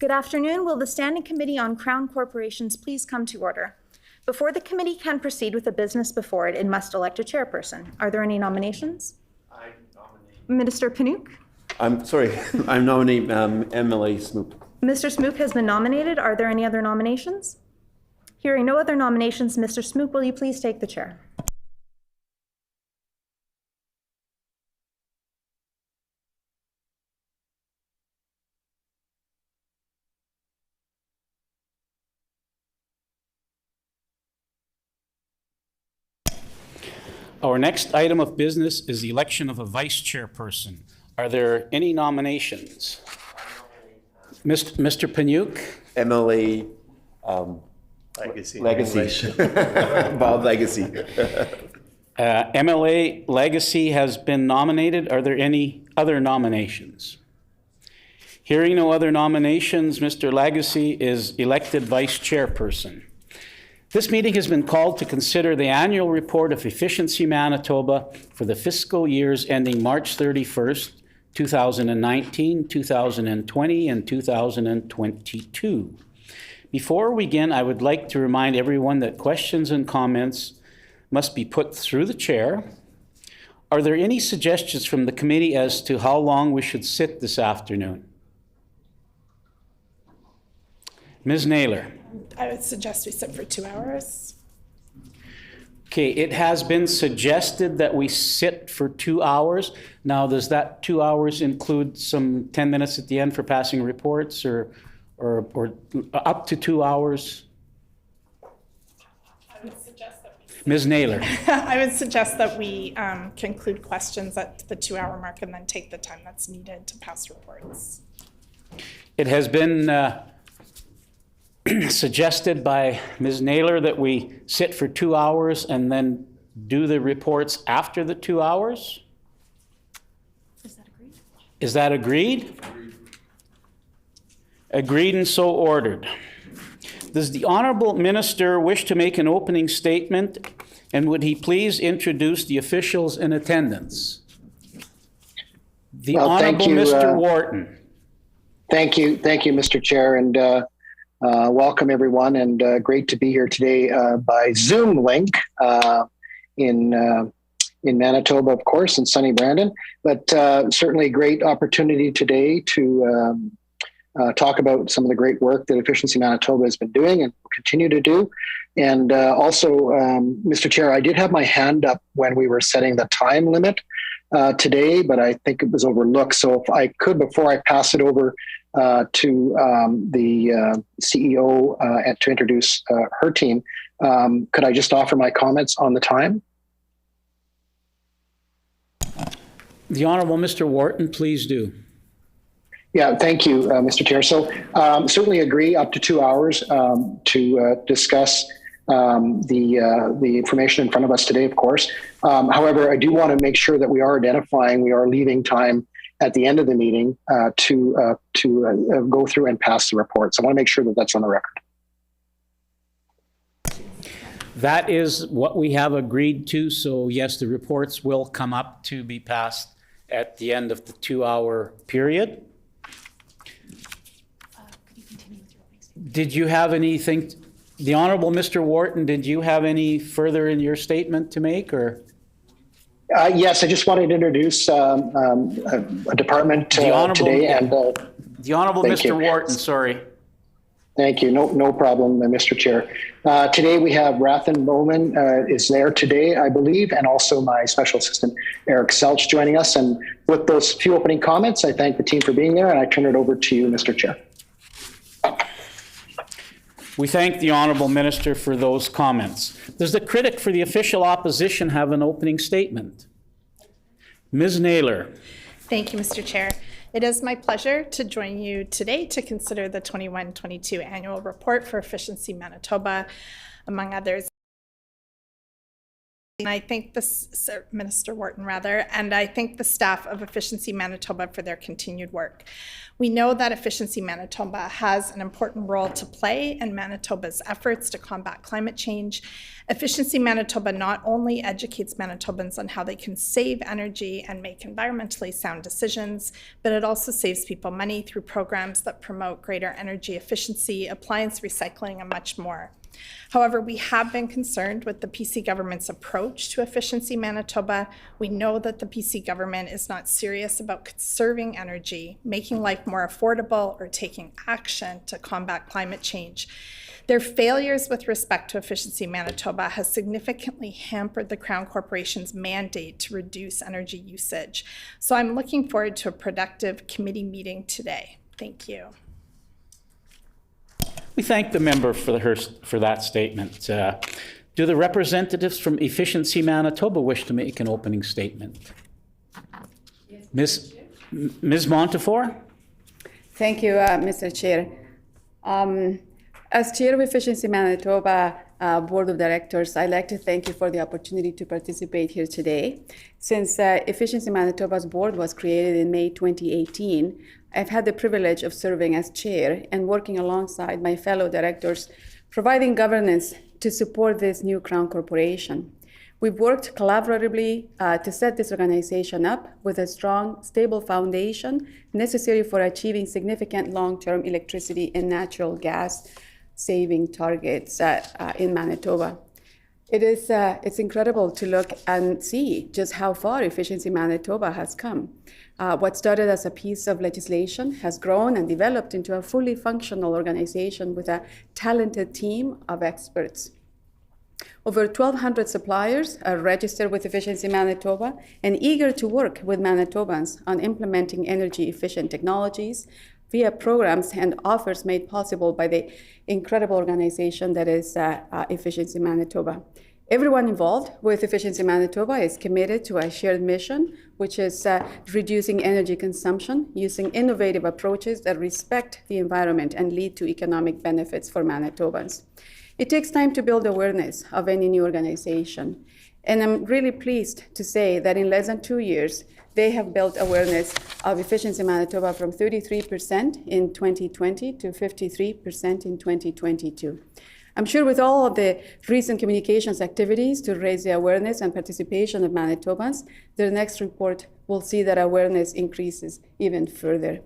Good afternoon. Will the Standing Committee on Crown Corporations please come to order? Before the committee can proceed with the business before it, it must elect a chairperson. Are there any nominations? I nominate. Minister Panouk? I'm nominating MLA Smoot. Mr. Smoot has been nominated. Are there any other nominations? Hearing no other nominations, Mr. Smoot, will you please take the chair? Our next item of business is the election of a vice chairperson. Are there any nominations? Mr. Panouk? MLA Legacy. Bob Legacy. MLA Legacy has been nominated. Are there any other nominations? Hearing no other nominations, Mr. Legacy is elected vice chairperson. This meeting has been called to consider the annual report of Efficiency Manitoba for the fiscal years ending March 31st, 2019, 2020, and 2022. Before we begin, I would like to remind everyone that questions and comments must be put through the chair. Are there any suggestions from the committee as to how long we should sit this afternoon? Ms. Naylor. I would suggest we sit for 2 hours. Okay, it has been suggested that we sit for 2 hours. Now, does that 2 hours include some 10 minutes at the end for passing reports or up to 2 hours? I would suggest that Ms. Naylor. I would suggest that we conclude questions at the 2 hour mark and then take the time that's needed to pass reports. It has been suggested by Ms. Naylor that we sit for 2 hours and then do the reports after the 2 hours. Is that agreed? Is that agreed? Agreed and so ordered. Does the Honourable Minister wish to make an opening statement, and would he please introduce the officials in attendance? The Honourable Mr. Wharton. Thank you, Mr. Chair, and welcome everyone, and great to be here today by Zoom link in Manitoba, of course, in sunny Brandon, but certainly a great opportunity today to talk about some of the great work that Efficiency Manitoba has been doing and will continue to do. And also, Mr. Chair, I did have my hand up when we were setting the time limit today, but I think it was overlooked. So if I could, before I pass it over to the CEO and to introduce her team, could I just offer my comments on the time? The Honourable Mr. Wharton, please do. Yeah, thank you, Mr. Chair. So certainly agree up to 2 hours to discuss the information in front of us today, of course. However, I do want to make sure that we are leaving time at the end of the meeting to go through and pass the reports. I want to make sure that that's on the record. That is what we have agreed to. So yes, the reports will come up to be passed at the end of the 2 hour period. Could you continue with your opening statement? Did you have anything, the Honourable Mr. Wharton, did you have any further in your statement to make, or? Yes, I just wanted to introduce a department today. And the Honourable Mr. Wharton, sorry. Thank you. No problem, Mr. Chair. Today we have Rathan Bowman is there today, I believe, and also my special assistant, Eric Selch, joining us. And with those few opening comments, I thank the team for being there, and I turn it over to you, Mr. Chair. We thank the Honourable Minister for those comments. Does the critic for the official opposition have an opening statement? Ms. Naylor. Thank you, Mr. Chair. It is my pleasure to join you today to consider the 21-22 annual report for Efficiency Manitoba, among others. And I thank Minister Wharton, and I thank the staff of Efficiency Manitoba for their continued work. We know that Efficiency Manitoba has an important role to play in Manitoba's efforts to combat climate change. Efficiency Manitoba not only educates Manitobans on how they can save energy and make environmentally sound decisions, but it also saves people money through programs that promote greater energy efficiency, appliance recycling, and much more. However, we have been concerned with the PC government's approach to Efficiency Manitoba. We know that the PC government is not serious about conserving energy, making life more affordable, or taking action to combat climate change. Their failures with respect to Efficiency Manitoba has significantly hampered the Crown Corporation's mandate to reduce energy usage. So I'm looking forward to a productive committee meeting today. Thank you. We thank the member for that statement. Do the representatives from Efficiency Manitoba wish to make an opening statement? Ms. Montefiore? Thank you, Mr. Chair. As Chair of Efficiency Manitoba Board of Directors, I'd like to thank you for the opportunity to participate here today. Since Efficiency Manitoba's board was created in May 2018, I've had the privilege of serving as chair and working alongside my fellow directors, providing governance to support this new Crown Corporation. We've worked collaboratively to set this organization up with a strong, stable foundation necessary for achieving significant long-term electricity and natural gas saving targets in Manitoba. It's incredible to look and see just how far Efficiency Manitoba has come. What started as a piece of legislation has grown and developed into a fully functional organization with a talented team of experts. Over 1,200 suppliers are registered with Efficiency Manitoba and eager to work with Manitobans on implementing energy-efficient technologies via programs and offers made possible by the incredible organization that is Efficiency Manitoba. Everyone involved with Efficiency Manitoba is committed to a shared mission, which is reducing energy consumption using innovative approaches that respect the environment and lead to economic benefits for Manitobans. It takes time to build awareness of any new organization, and I'm really pleased to say that in less than 2 years, they have built awareness of Efficiency Manitoba from 33% in 2020 to 53% in 2022. I'm sure with all of the recent communications activities to raise the awareness and participation of Manitobans, the next report will see that awareness increases even further.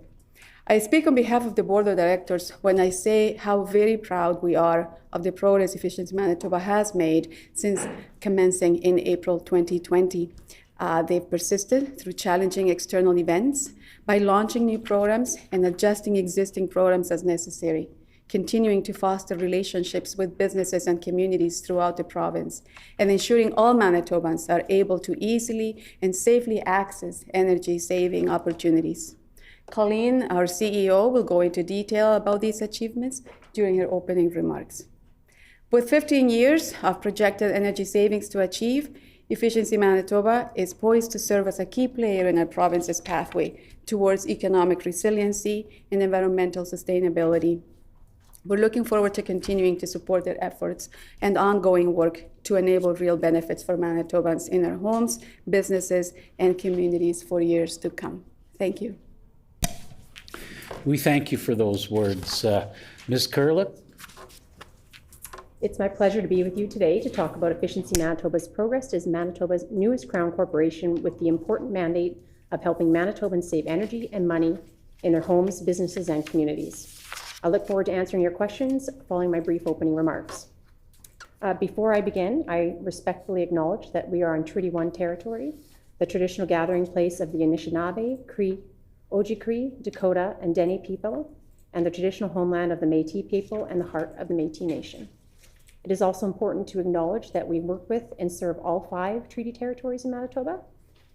I speak on behalf of the Board of Directors when I say how very proud we are of the progress Efficiency Manitoba has made since commencing in April 2020. They've persisted through challenging external events by launching new programs and adjusting existing programs as necessary, continuing to foster relationships with businesses and communities throughout the province, and ensuring all Manitobans are able to easily and safely access energy-saving opportunities. Colleen, our CEO, will go into detail about these achievements during her opening remarks. With 15 years of projected energy savings to achieve, Efficiency Manitoba is poised to serve as a key player in our province's pathway towards economic resiliency and environmental sustainability. We're looking forward to continuing to support their efforts and ongoing work to enable real benefits for Manitobans in our homes, businesses, and communities for years to come. Thank you. We thank you for those words. Ms. Curlett? It's my pleasure to be with you today to talk about Efficiency Manitoba's progress as Manitoba's newest Crown Corporation with the important mandate of helping Manitobans save energy and money in their homes, businesses, and communities. I look forward to answering your questions following my brief opening remarks. Before I begin, I respectfully acknowledge that we are on Treaty 1 territory, the traditional gathering place of the Anishinaabe, Cree, Oji-Cree, Dakota, and Dene people, and the traditional homeland of the Métis people and the heart of the Métis Nation. It is also important to acknowledge that we work with and serve all 5 treaty territories in Manitoba.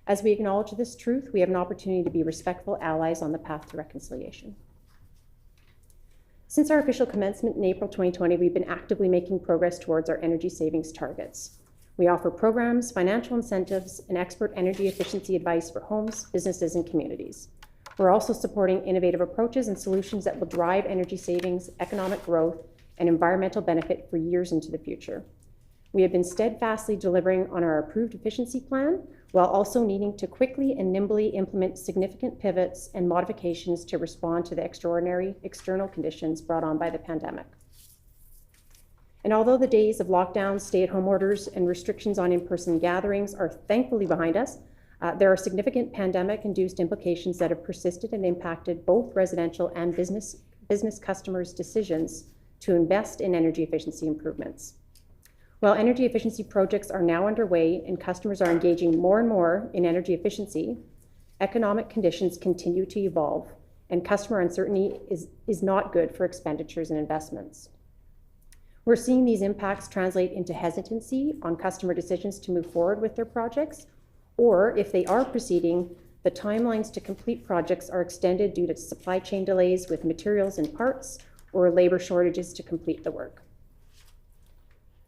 As we acknowledge this truth, we have an opportunity to be respectful allies on the path to reconciliation. Since our official commencement in April 2020, we've been actively making progress towards our energy savings targets. We offer programs, financial incentives, and expert energy efficiency advice for homes, businesses, and communities. We're also supporting innovative approaches and solutions that will drive energy savings, economic growth, and environmental benefit for years into the future. We have been steadfastly delivering on our approved efficiency plan while also needing to quickly and nimbly implement significant pivots and modifications to respond to the extraordinary external conditions brought on by the pandemic. And although the days of lockdowns, stay-at-home orders, and restrictions on in-person gatherings are thankfully behind us, there are significant pandemic-induced implications that have persisted and impacted both residential and business customers' decisions to invest in energy efficiency improvements. While energy efficiency projects are now underway and customers are engaging more and more in energy efficiency, economic conditions continue to evolve, and customer uncertainty is not good for expenditures and investments. We're seeing these impacts translate into hesitancy on customer decisions to move forward with their projects, or if they are proceeding, the timelines to complete projects are extended due to supply chain delays with materials and parts or labor shortages to complete the work.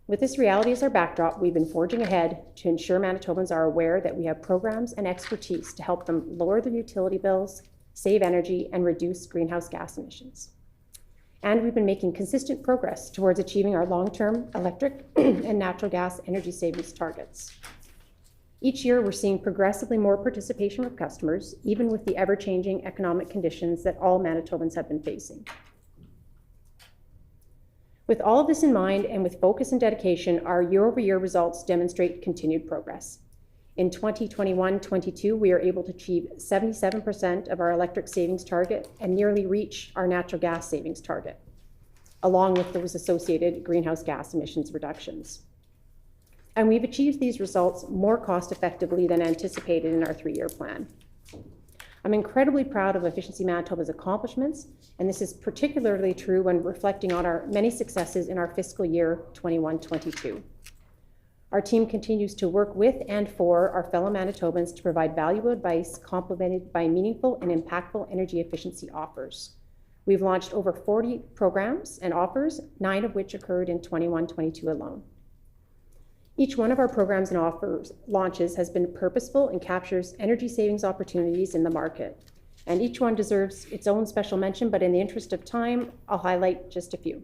With this reality as our backdrop, we've been forging ahead to ensure Manitobans are aware that we have programs and expertise to help them lower their utility bills, save energy, and reduce greenhouse gas emissions. And we've been making consistent progress towards achieving our long-term electric and natural gas energy savings targets. Each year, we're seeing progressively more participation with customers, even with the ever-changing economic conditions that all Manitobans have been facing. With all of this in mind and with focus and dedication, our year-over-year results demonstrate continued progress. In 2021-22, we are able to achieve 77% of our electric savings target and nearly reach our natural gas savings target, along with those associated greenhouse gas emissions reductions. And we've achieved these results more cost effectively than anticipated in our 3-year plan. I'm incredibly proud of Efficiency Manitoba's accomplishments, and this is particularly true when reflecting on our many successes in our fiscal year 21-22. Our team continues to work with and for our fellow Manitobans to provide valuable advice complemented by meaningful and impactful energy efficiency offers. We've launched over 40 programs and offers, 9 of which occurred in 21-22 alone. Each one of our programs and offers launches has been purposeful and captures energy savings opportunities in the market. And each one deserves its own special mention, but in the interest of time, I'll highlight just a few.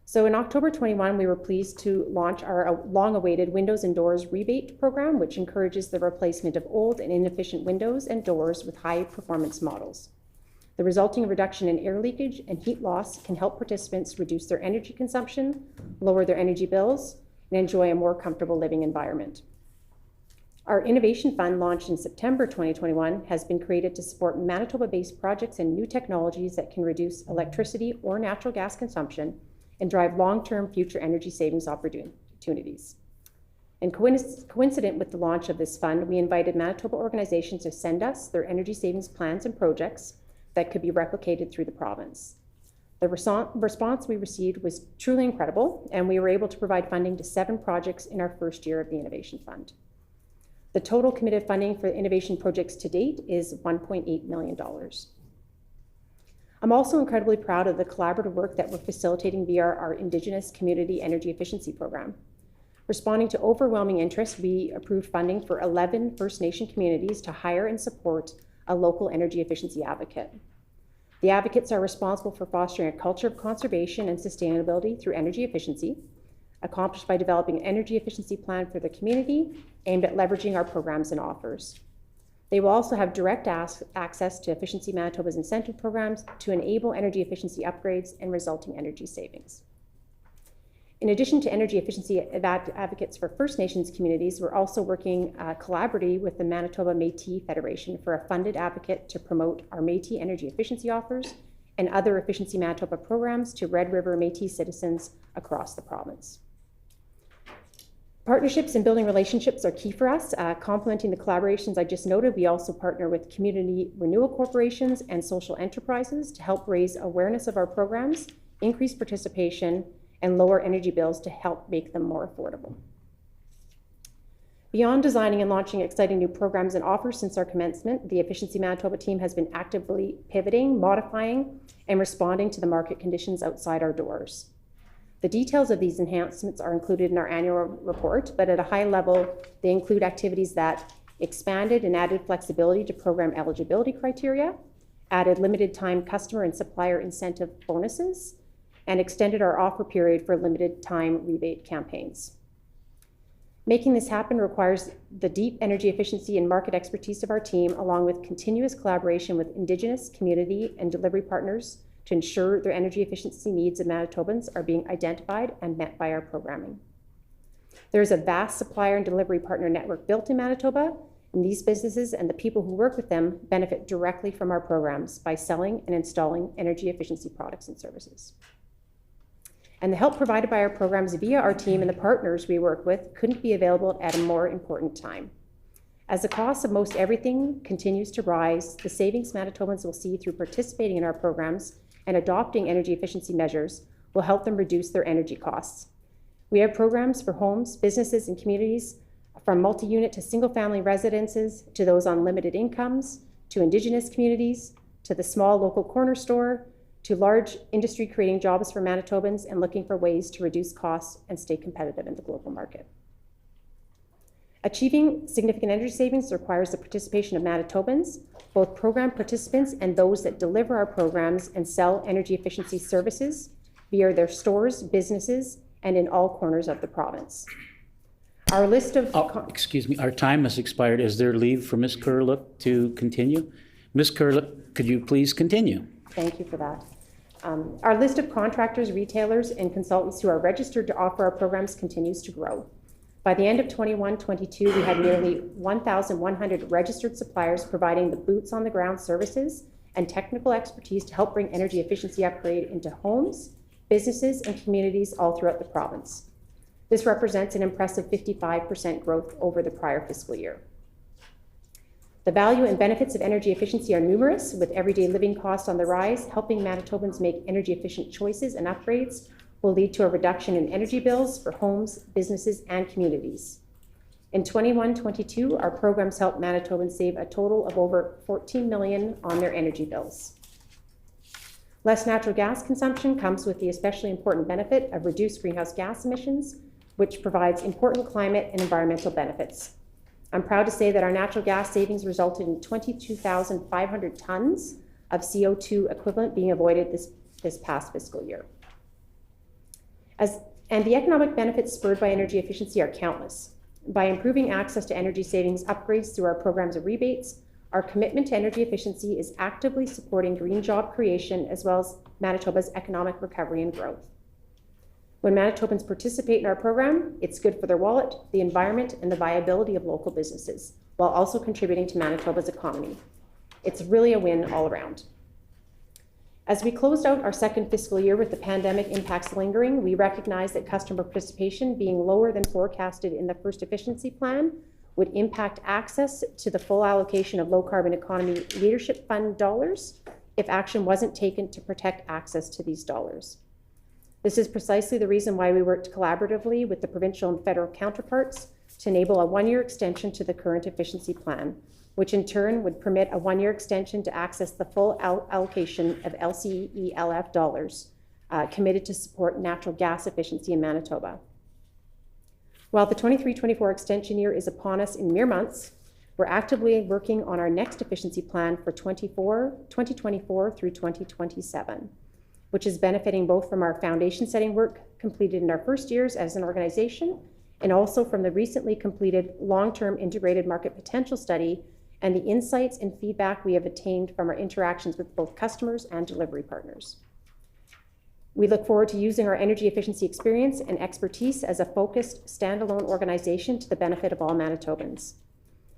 So in October 21, we were pleased to launch our long-awaited Windows and Doors rebate program, which encourages the replacement of old and inefficient windows and doors with high-performance models. The resulting reduction in air leakage and heat loss can help participants reduce their energy consumption, lower their energy bills, and enjoy a more comfortable living environment. Our Innovation Fund, launched in September 2021, has been created to support Manitoba-based projects and new technologies that can reduce electricity or natural gas consumption and drive long-term future energy savings opportunities. And coincident with the launch of this fund, we invited Manitoba organizations to send us their energy savings plans and projects that could be replicated through the province. The response we received was truly incredible, and we were able to provide funding to 7 projects in our first year of the Innovation Fund. The total committed funding for innovation projects to date is $1.8 million. I'm also incredibly proud of the collaborative work that we're facilitating via our Indigenous Community Energy Efficiency Program. Responding to overwhelming interest, we approved funding for 11 First Nation communities to hire and support a local energy efficiency advocate. The advocates are responsible for fostering a culture of conservation and sustainability through energy efficiency, accomplished by developing an energy efficiency plan for the community aimed at leveraging our programs and offers. They will also have direct access to Efficiency Manitoba's incentive programs to enable energy efficiency upgrades and resulting energy savings. In addition to energy efficiency advocates for First Nations communities, we're also working collaboratively with the Manitoba Métis Federation for a funded advocate to promote our Métis energy efficiency offers and other Efficiency Manitoba programs to Red River Métis citizens across the province. Partnerships and building relationships are key for us. Complementing the collaborations I just noted, we also partner with community renewal corporations and social enterprises to help raise awareness of our programs, increase participation, and lower energy bills to help make them more affordable. Beyond designing and launching exciting new programs and offers since our commencement, the Efficiency Manitoba team has been actively pivoting, modifying, and responding to the market conditions outside our doors. The details of these enhancements are included in our annual report, but at a high level, they include activities that expanded and added flexibility to program eligibility criteria, added limited time customer and supplier incentive bonuses, and extended our offer period for limited time rebate campaigns. Making this happen requires the deep energy efficiency and market expertise of our team, along with continuous collaboration with Indigenous, community, and delivery partners to ensure their energy efficiency needs of Manitobans are being identified and met by our programming. There is a vast supplier and delivery partner network built in Manitoba, and these businesses and the people who work with them benefit directly from our programs by selling and installing energy efficiency products and services. And the help provided by our programs via our team and the partners we work with couldn't be available at a more important time. As the cost of most everything continues to rise, the savings Manitobans will see through participating in our programs and adopting energy efficiency measures will help them reduce their energy costs. We have programs for homes, businesses, and communities, from multi-unit to single-family residences, to those on limited incomes, to Indigenous communities, to the small local corner store, to large industry creating jobs for Manitobans and looking for ways to reduce costs and stay competitive in the global market. Achieving significant energy savings requires the participation of Manitobans, both program participants and those that deliver our programs and sell energy efficiency services via their stores, businesses, and in all corners of the province. Our list of... Excuse me, our time has expired. Is there leave for Ms. Curlick to continue? Ms. Curlick, could you please continue? Thank you for that. Our list of contractors, retailers, and consultants who are registered to offer our programs continues to grow. By the end of 21-22, we had nearly 1,100 registered suppliers providing the boots on the ground services and technical expertise to help bring energy efficiency upgrade into homes, businesses, and communities all throughout the province. This represents an impressive 55% growth over the prior fiscal year. The value and benefits of energy efficiency are numerous, with everyday living costs on the rise. Helping Manitobans make energy efficient choices and upgrades will lead to a reduction in energy bills for homes, businesses, and communities. In 21-22, our programs helped Manitobans save a total of over $14 million on their energy bills. Less natural gas consumption comes with the especially important benefit of reduced greenhouse gas emissions, which provides important climate and environmental benefits. I'm proud to say that our natural gas savings resulted in 22,500 tons of CO2 equivalent being avoided this past fiscal year. And the economic benefits spurred by energy efficiency are countless. By improving access to energy savings upgrades through our programs of rebates, our commitment to energy efficiency is actively supporting green job creation as well as Manitoba's economic recovery and growth. When Manitobans participate in our program, it's good for their wallet, the environment, and the viability of local businesses, while also contributing to Manitoba's economy. It's really a win all around. As we closed out our second fiscal year with the pandemic impacts lingering, we recognize that customer participation being lower than forecasted in the first efficiency plan would impact access to the full allocation of low carbon economy leadership fund dollars if action wasn't taken to protect access to these dollars. This is precisely the reason why we worked collaboratively with the provincial and federal counterparts to enable a one-year extension to the current efficiency plan, which in turn would permit a one-year extension to access the full allocation of LCELF dollars committed to support natural gas efficiency in Manitoba. While the 23-24 extension year is upon us in mere months, we're actively working on our next efficiency plan for 2024 through 2027. Which is benefiting both from our foundation setting work completed in our first years as an organization, and also from the recently completed long-term integrated market potential study and the insights and feedback we have attained from our interactions with both customers and delivery partners. We look forward to using our energy efficiency experience and expertise as a focused, standalone organization to the benefit of all Manitobans.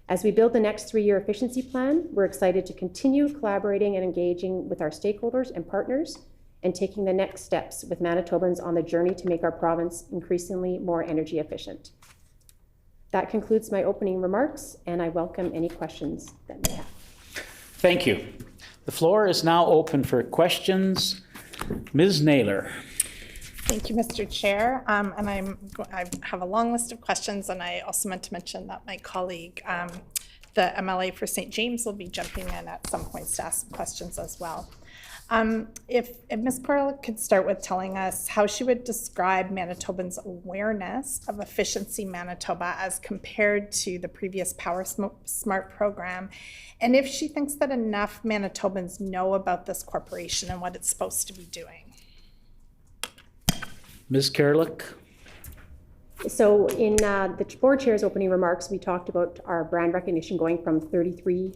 As we build the next 3-year efficiency plan, we're excited to continue collaborating and engaging with our stakeholders and partners and taking the next steps with Manitobans on the journey to make our province increasingly more energy efficient. That concludes my opening remarks, and I welcome any questions that may have. Thank you. The floor is now open for questions. Ms. Naylor. Thank you, Mr. Chair. And I have a long list of questions, and I also meant to mention that my colleague, the MLA for St. James, will be jumping in at some points to ask some questions as well. If Ms. Pearl could start with telling us how she would describe Manitobans' awareness of Efficiency Manitoba as compared to the previous Power Smart program, and if she thinks that enough Manitobans know about this corporation and what it's supposed to be doing. Ms. Kerlick? So in the board chair's opening remarks, we talked about our brand recognition going from 33%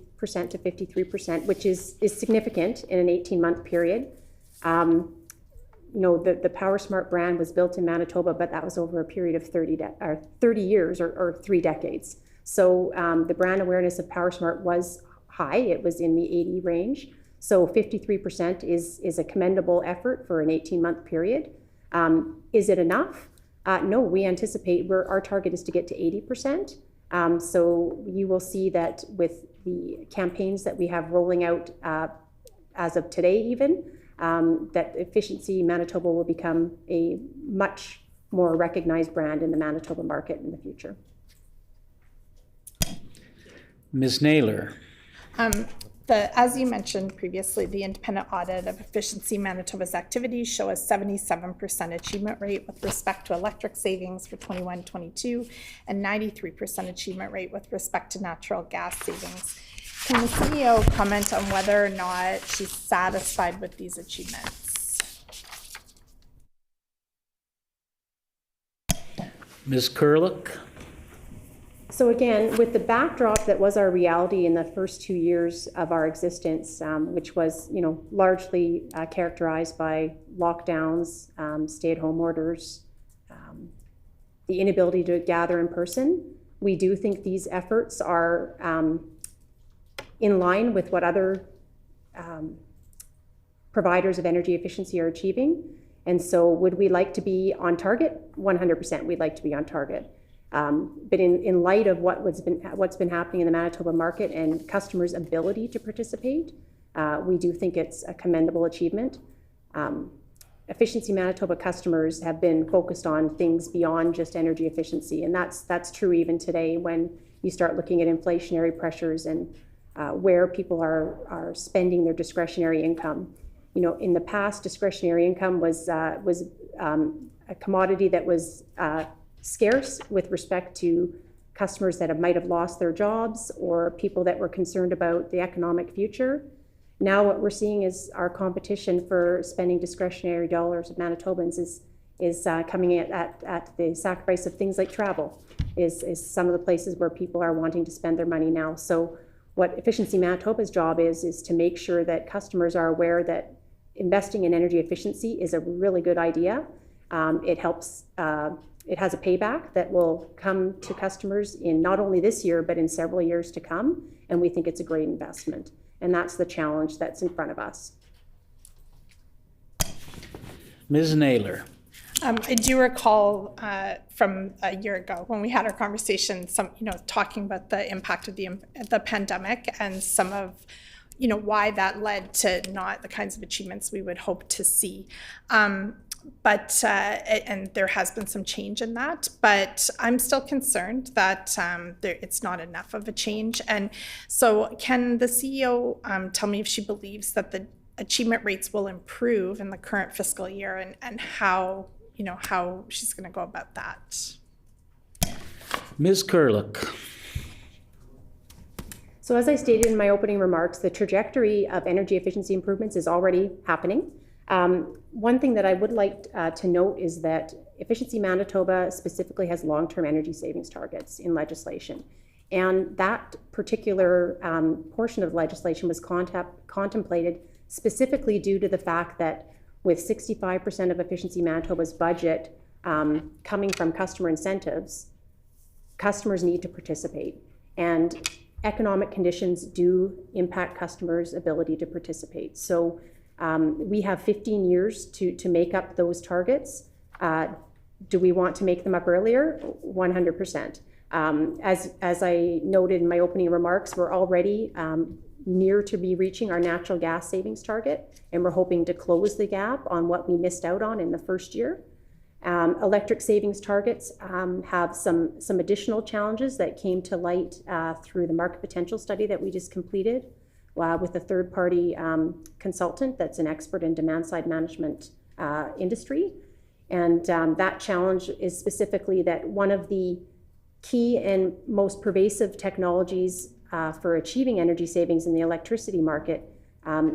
to 53%, which is significant in an 18-month period. You know, the PowerSmart brand was built in Manitoba, but that was over a period of 30 years or 3 decades. So the brand awareness of PowerSmart was high. It was in the 80 range. So 53% is a commendable effort for an 18-month period. Is it enough? No, we anticipate our target is to get to 80%. So you will see that with the campaigns that we have rolling out as of today even, that Efficiency Manitoba will become a much more recognized brand in the Manitoba market in the future. Ms. Naylor? As you mentioned previously, the independent audit of Efficiency Manitoba's activities show a 77% achievement rate with respect to electric savings for 21-22 and 93% achievement rate with respect to natural gas savings. Can the CEO comment on whether or not she's satisfied with these achievements? Ms. Kerlick? So again, with the backdrop that was our reality in the first 2 years of our existence, which was, you know, largely characterized by lockdowns, stay-at-home orders, the inability to gather in person, we do think these efforts are in line with what other providers of energy efficiency are achieving. And so would we like to be on target? 100% we'd like to be on target. But in light of what's been happening in the Manitoba market and customers' ability to participate, we do think it's a commendable achievement. Efficiency Manitoba customers have been focused on things beyond just energy efficiency, and that's true even today when you start looking at inflationary pressures and where people are spending their discretionary income. You know, in the past, discretionary income was a commodity that was scarce with respect to customers that might have lost their jobs or people that were concerned about the economic future. Now what we're seeing is our competition for spending discretionary dollars of Manitobans is coming at the sacrifice of things like travel, is some of the places where people are wanting to spend their money now. So what Efficiency Manitoba's job is to make sure that customers are aware that investing in energy efficiency is a really good idea. It helps. It has a payback that will come to customers in not only this year, but in several years to come. And we think it's a great investment. And that's the challenge that's in front of us. Ms. Naylor? I do recall from a year ago when we had our conversation, talking about the impact of the pandemic and some of, why that led to not the kinds of achievements we would hope to see. But and there has been some change in that, but I'm still concerned that it's not enough of a change. And so can the CEO tell me if she believes that the achievement rates will improve in the current fiscal year and how she's going to go about that? Ms. Kerlick? So as I stated in my opening remarks, the trajectory of energy efficiency improvements is already happening. One thing that I would like to note is that Efficiency Manitoba specifically has long-term energy savings targets in legislation. And that particular portion of legislation was contemplated specifically due to the fact that with 65% of Efficiency Manitoba's budget coming from customer incentives, customers need to participate. And economic conditions do impact customers' ability to participate. So we have 15 years to make up those targets. Do we want to make them up earlier? 100%. As I noted in my opening remarks, we're already near to be reaching our natural gas savings target, and we're hoping to close the gap on what we missed out on in the first year. Electric savings targets have some additional challenges that came to light through the market potential study that we just completed with a third-party consultant that's an expert in demand-side management industry. And that challenge is specifically that one of the key and most pervasive technologies for achieving energy savings in the electricity market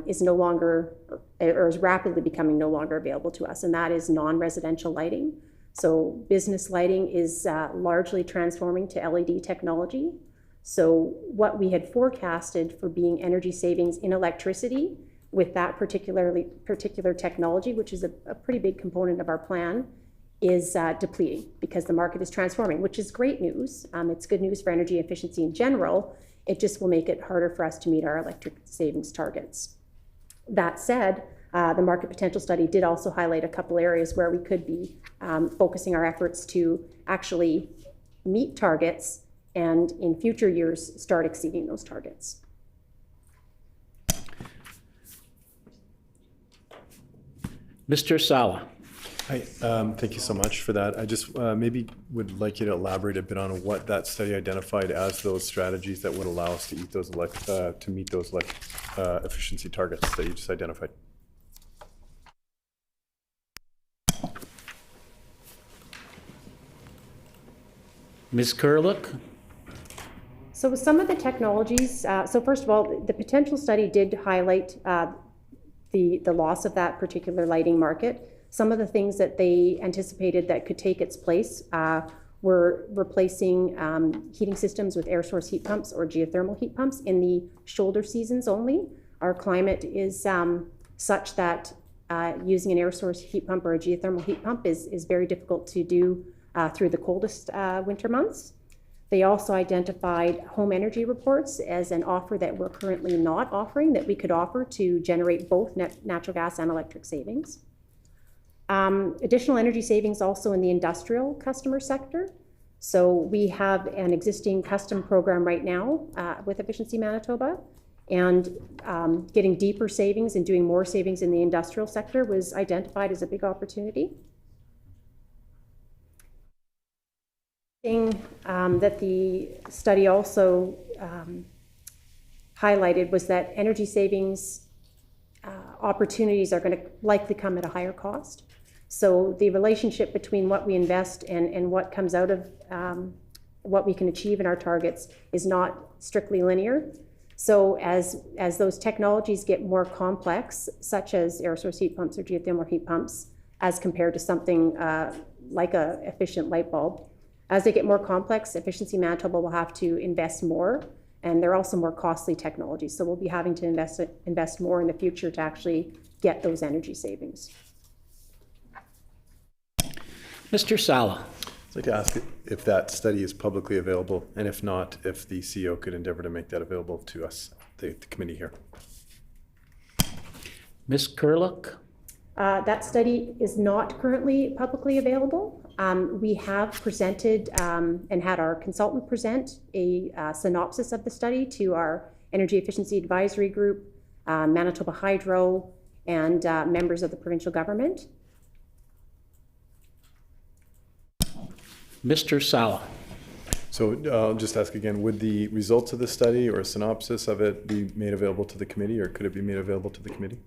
is no longer or is rapidly becoming no longer available to us, and that is non-residential lighting. So business lighting is largely transforming to LED technology. So what we had forecasted for being energy savings in electricity with that particular technology, which is a pretty big component of our plan, is depleting because the market is transforming, which is great news. It's good news for energy efficiency in general. It just will make it harder for us to meet our electric savings targets. That said, the market potential study did also highlight a couple areas where we could be focusing our efforts to actually meet targets and in future years start exceeding those targets. Mr. Sala. Hi, thank you so much for that. I just maybe would like you to elaborate a bit on what that study identified as those strategies that would allow us to meet those efficiency targets that you just identified. Ms. Kurlik. So some of the technologies, so first of all, the potential study did highlight the loss of that particular lighting market. Some of the things that they anticipated that could take its place were replacing heating systems with air source heat pumps or geothermal heat pumps in the shoulder seasons only. Our climate is such that using an air source heat pump or a geothermal heat pump is very difficult to do through the coldest winter months. They also identified home energy reports as an offer that we're currently not offering, that we could offer to generate both natural gas and electric savings. Additional energy savings also in the industrial customer sector. So we have an existing custom program right now with Efficiency Manitoba, and getting deeper savings and doing more savings in the industrial sector was identified as a big opportunity. Thing that the study also highlighted was that energy savings opportunities are going to likely come at a higher cost. So the relationship between what we invest and what comes out of what we can achieve in our targets is not strictly linear. So as those technologies get more complex, such as air source heat pumps or geothermal heat pumps, as compared to something like an efficient light bulb, as they get more complex, Efficiency Manitoba will have to invest more, and they're also more costly technologies. So we'll be having to invest more in the future to actually get those energy savings. Mr. Sala. I'd like to ask if that study is publicly available, and if not, if the CEO could endeavor to make that available to us, the committee here. Ms. Kurlik. That study is not currently publicly available. We have presented and had our consultant present a synopsis of the study to our Energy Efficiency Advisory Group, Manitoba Hydro, and members of the provincial government. Mr. Sala. So I'll just ask again, would the results of the study or a synopsis of it be made available to the committee, or could it be made available to the committee?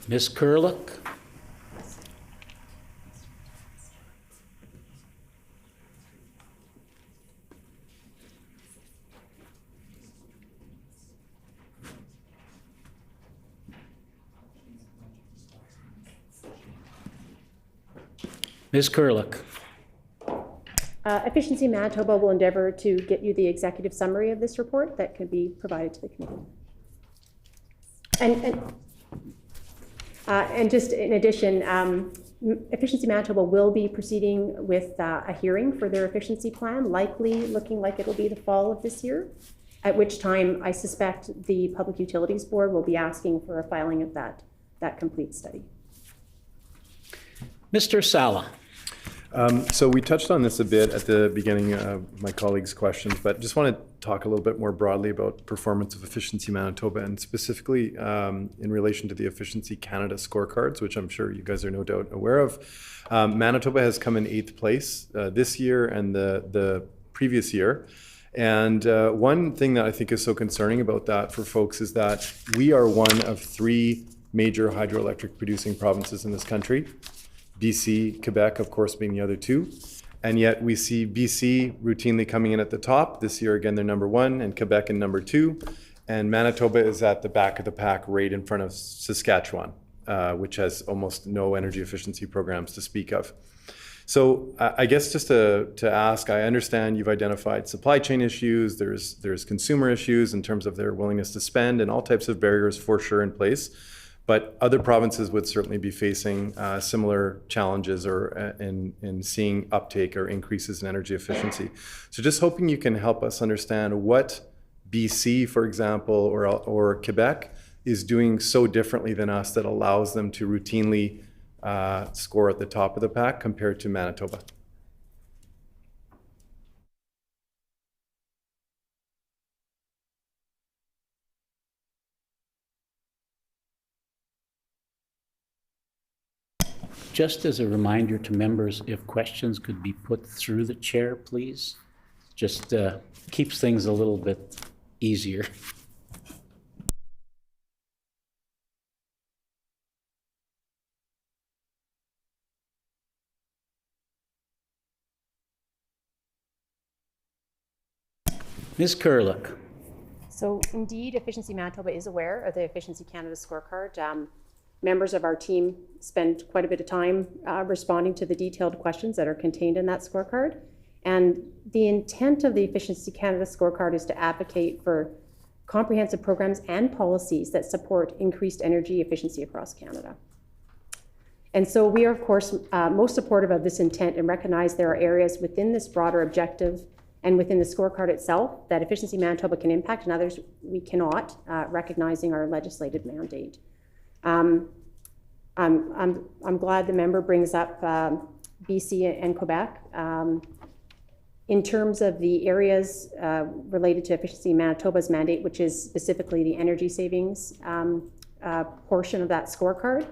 Ms. Kurlik. Ms. Kurlik. Efficiency Manitoba will endeavor to get you the executive summary of this report that can be provided to the committee. And just in addition, Efficiency Manitoba will be proceeding with a hearing for their efficiency plan, likely looking like it'll be the fall of this year, at which time I suspect the Public Utilities Board will be asking for a filing of that complete study. Mr. Sala. So we touched on this a bit at the beginning of my colleagues' questions, but just want to talk a little bit more broadly about performance of Efficiency Manitoba, and specifically in relation to the Efficiency Canada scorecards, which I'm sure you guys are no doubt aware of. Manitoba has come in 8th place this year and the previous year. And one thing that I think is so concerning about that for folks is that we are one of 3 major hydroelectric producing provinces in this country. BC, Quebec, of course, being the other 2. And yet we see BC routinely coming in at the top. This year, again, they're number 1, and Quebec in number 2. And Manitoba is at the back of the pack right in front of Saskatchewan, which has almost no energy efficiency programs to speak of. So I guess just to ask, I understand you've identified supply chain issues, there's consumer issues in terms of their willingness to spend, and all types of barriers for sure in place. But other provinces would certainly be facing similar challenges or in seeing uptake or increases in energy efficiency. So just hoping you can help us understand what BC, for example, or Quebec is doing so differently than us that allows them to routinely score at the top of the pack compared to Manitoba. Just as a reminder to members, if questions could be put through the chair, please. Just keeps things a little bit easier. Ms. Kurlik. So indeed, Efficiency Manitoba is aware of the Efficiency Canada scorecard. Members of our team spend quite a bit of time responding to the detailed questions that are contained in that scorecard. And the intent of the Efficiency Canada scorecard is to advocate for comprehensive programs and policies that support increased energy efficiency across Canada. And so we are, of course, most supportive of this intent and recognize there are areas within this broader objective and within the scorecard itself that Efficiency Manitoba can impact and others we cannot, recognizing our legislated mandate. I'm glad the member brings up BC and Quebec. In terms of the areas related to Efficiency Manitoba's mandate, which is specifically the energy savings portion of that scorecard,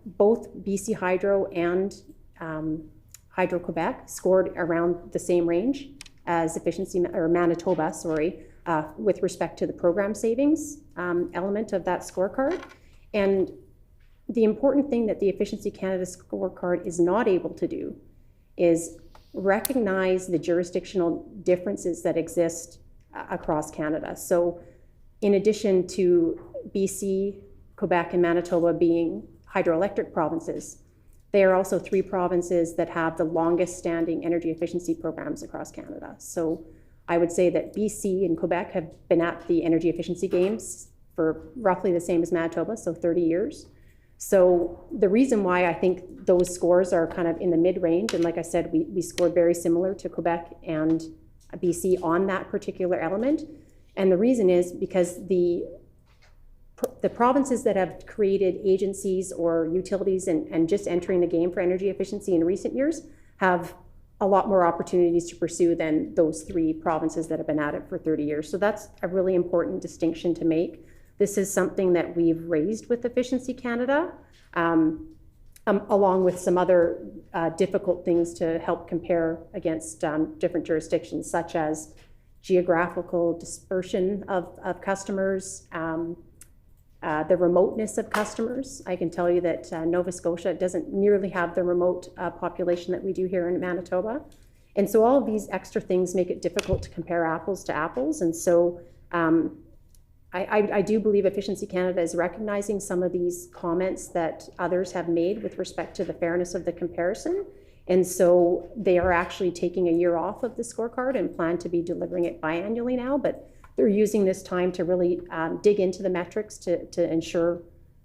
both BC Hydro and Hydro-Quebec scored around the same range as Manitoba, with respect to the program savings element of that scorecard. And the important thing that the Efficiency Canada scorecard is not able to do is recognize the jurisdictional differences that exist across Canada. So in addition to BC, Quebec, and Manitoba being hydroelectric provinces, they are also 3 provinces that have the longest standing energy efficiency programs across Canada. So I would say that BC and Quebec have been at the energy efficiency games for roughly the same as Manitoba, so 30 years. So the reason why I think those scores are kind of in the mid-range, and like I said, we scored very similar to Quebec and BC on that particular element. And the reason is because the provinces that have created agencies or utilities and just entering the game for energy efficiency in recent years have a lot more opportunities to pursue than those 3 provinces that have been at it for 30 years. So that's a really important distinction to make. This is something that we've raised with Efficiency Canada, along with some other difficult things to help compare against different jurisdictions, such as geographical dispersion of customers, the remoteness of customers. I can tell you that Nova Scotia doesn't nearly have the remote population that we do here in Manitoba. And so all of these extra things make it difficult to compare apples to apples. And so I do believe Efficiency Canada is recognizing some of these comments that others have made with respect to the fairness of the comparison. And so they are actually taking a year off of the scorecard and plan to be delivering it biannually now, but they're using this time to really dig into the metrics to ensure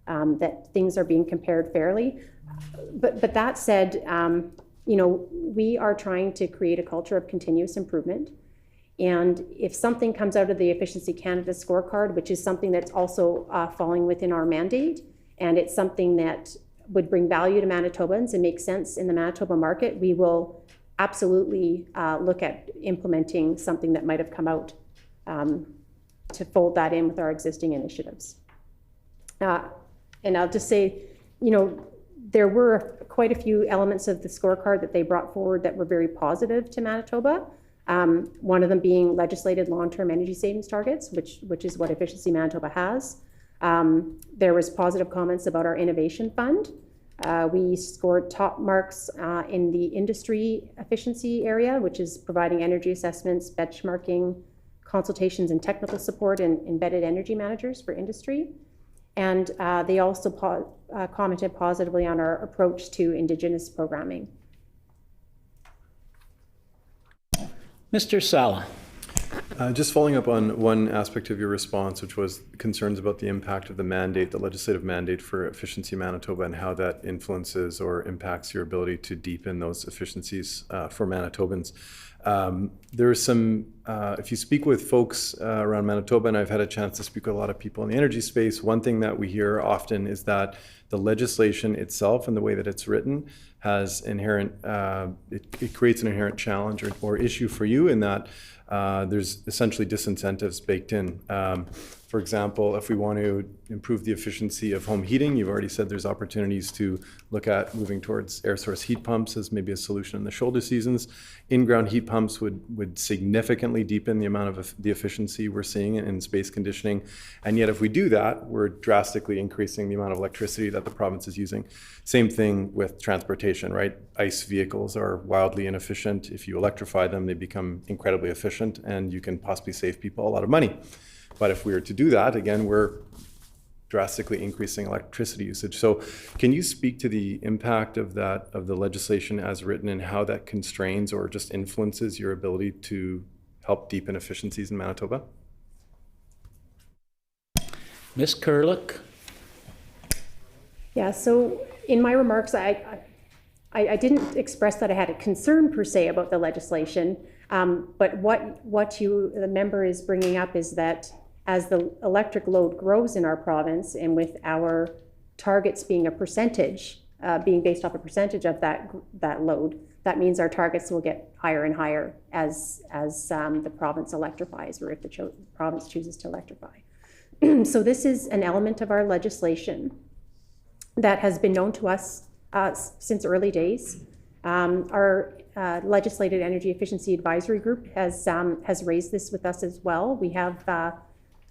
that things are being compared fairly. But that said, we are trying to create a culture of continuous improvement. And if something comes out of the Efficiency Canada scorecard, which is something that's also falling within our mandate, and it's something that would bring value to Manitobans and make sense in the Manitoba market, we will absolutely look at implementing something that might have come out to fold that in with our existing initiatives. And I'll just say, there were quite a few elements of the scorecard that they brought forward that were very positive to Manitoba. One of them being legislated long-term energy savings targets, which is what Efficiency Manitoba has. There was positive comments about our innovation fund. We scored top marks in the industry efficiency area, which is providing energy assessments, benchmarking, consultations and technical support in embedded energy managers for industry. And they also commented positively on our approach to Indigenous programming. Mr. Sala. Just following up on one aspect of your response, which was concerns about the impact of the mandate, the legislative mandate for Efficiency Manitoba, and how that influences or impacts your ability to deepen those efficiencies for Manitobans. There's some, if you speak with folks around Manitoba, and I've had a chance to speak with a lot of people in the energy space, one thing that we hear often is that the legislation itself and the way that it's written has inherent, it creates an inherent challenge or issue for you in that there's essentially disincentives baked in. For example, if we want to improve the efficiency of home heating, you've already said there's opportunities to look at moving towards air source heat pumps as maybe a solution in the shoulder seasons. In-ground heat pumps would significantly deepen the amount of the efficiency we're seeing in space conditioning. And yet if we do that, we're drastically increasing the amount of electricity that the province is using. Same thing with transportation, right? ICE vehicles are wildly inefficient. If you electrify them, they become incredibly efficient and you can possibly save people a lot of money. But if we were to do that, again, we're drastically increasing electricity usage. So can you speak to the impact of that, of the legislation as written, and how that constrains or just influences your ability to help deepen efficiencies in Manitoba? Ms. Kerlick. Yeah, so in my remarks, I didn't express that I had a concern per se about the legislation, but what the member is bringing up is that as the electric load grows in our province, and with our targets being a percentage, being based off a percentage of that load, that means our targets will get higher and higher as the province electrifies, or if the province chooses to electrify. So this is an element of our legislation that has been known to us since early days. Our Legislated Energy Efficiency Advisory Group has raised this with us as well. We have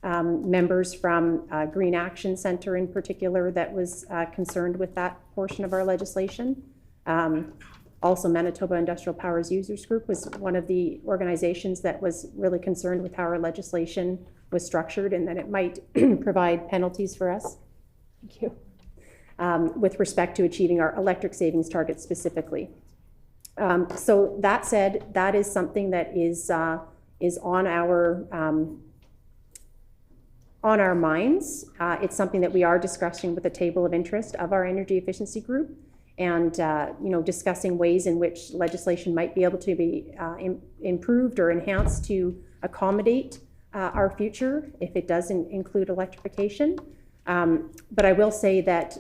members from Green Action Centre in particular that was concerned with that portion of our legislation. Also, Manitoba Industrial Powers Users Group was one of the organizations that was really concerned with how our legislation was structured and that it might provide penalties for us. Thank you. With respect to achieving our electric savings targets specifically. So that said, that is something that is on our minds. It's something that we are discussing with the table of interest of our energy efficiency group, and discussing ways in which legislation might be able to be improved or enhanced to accommodate our future if it doesn't include electrification. But I will say that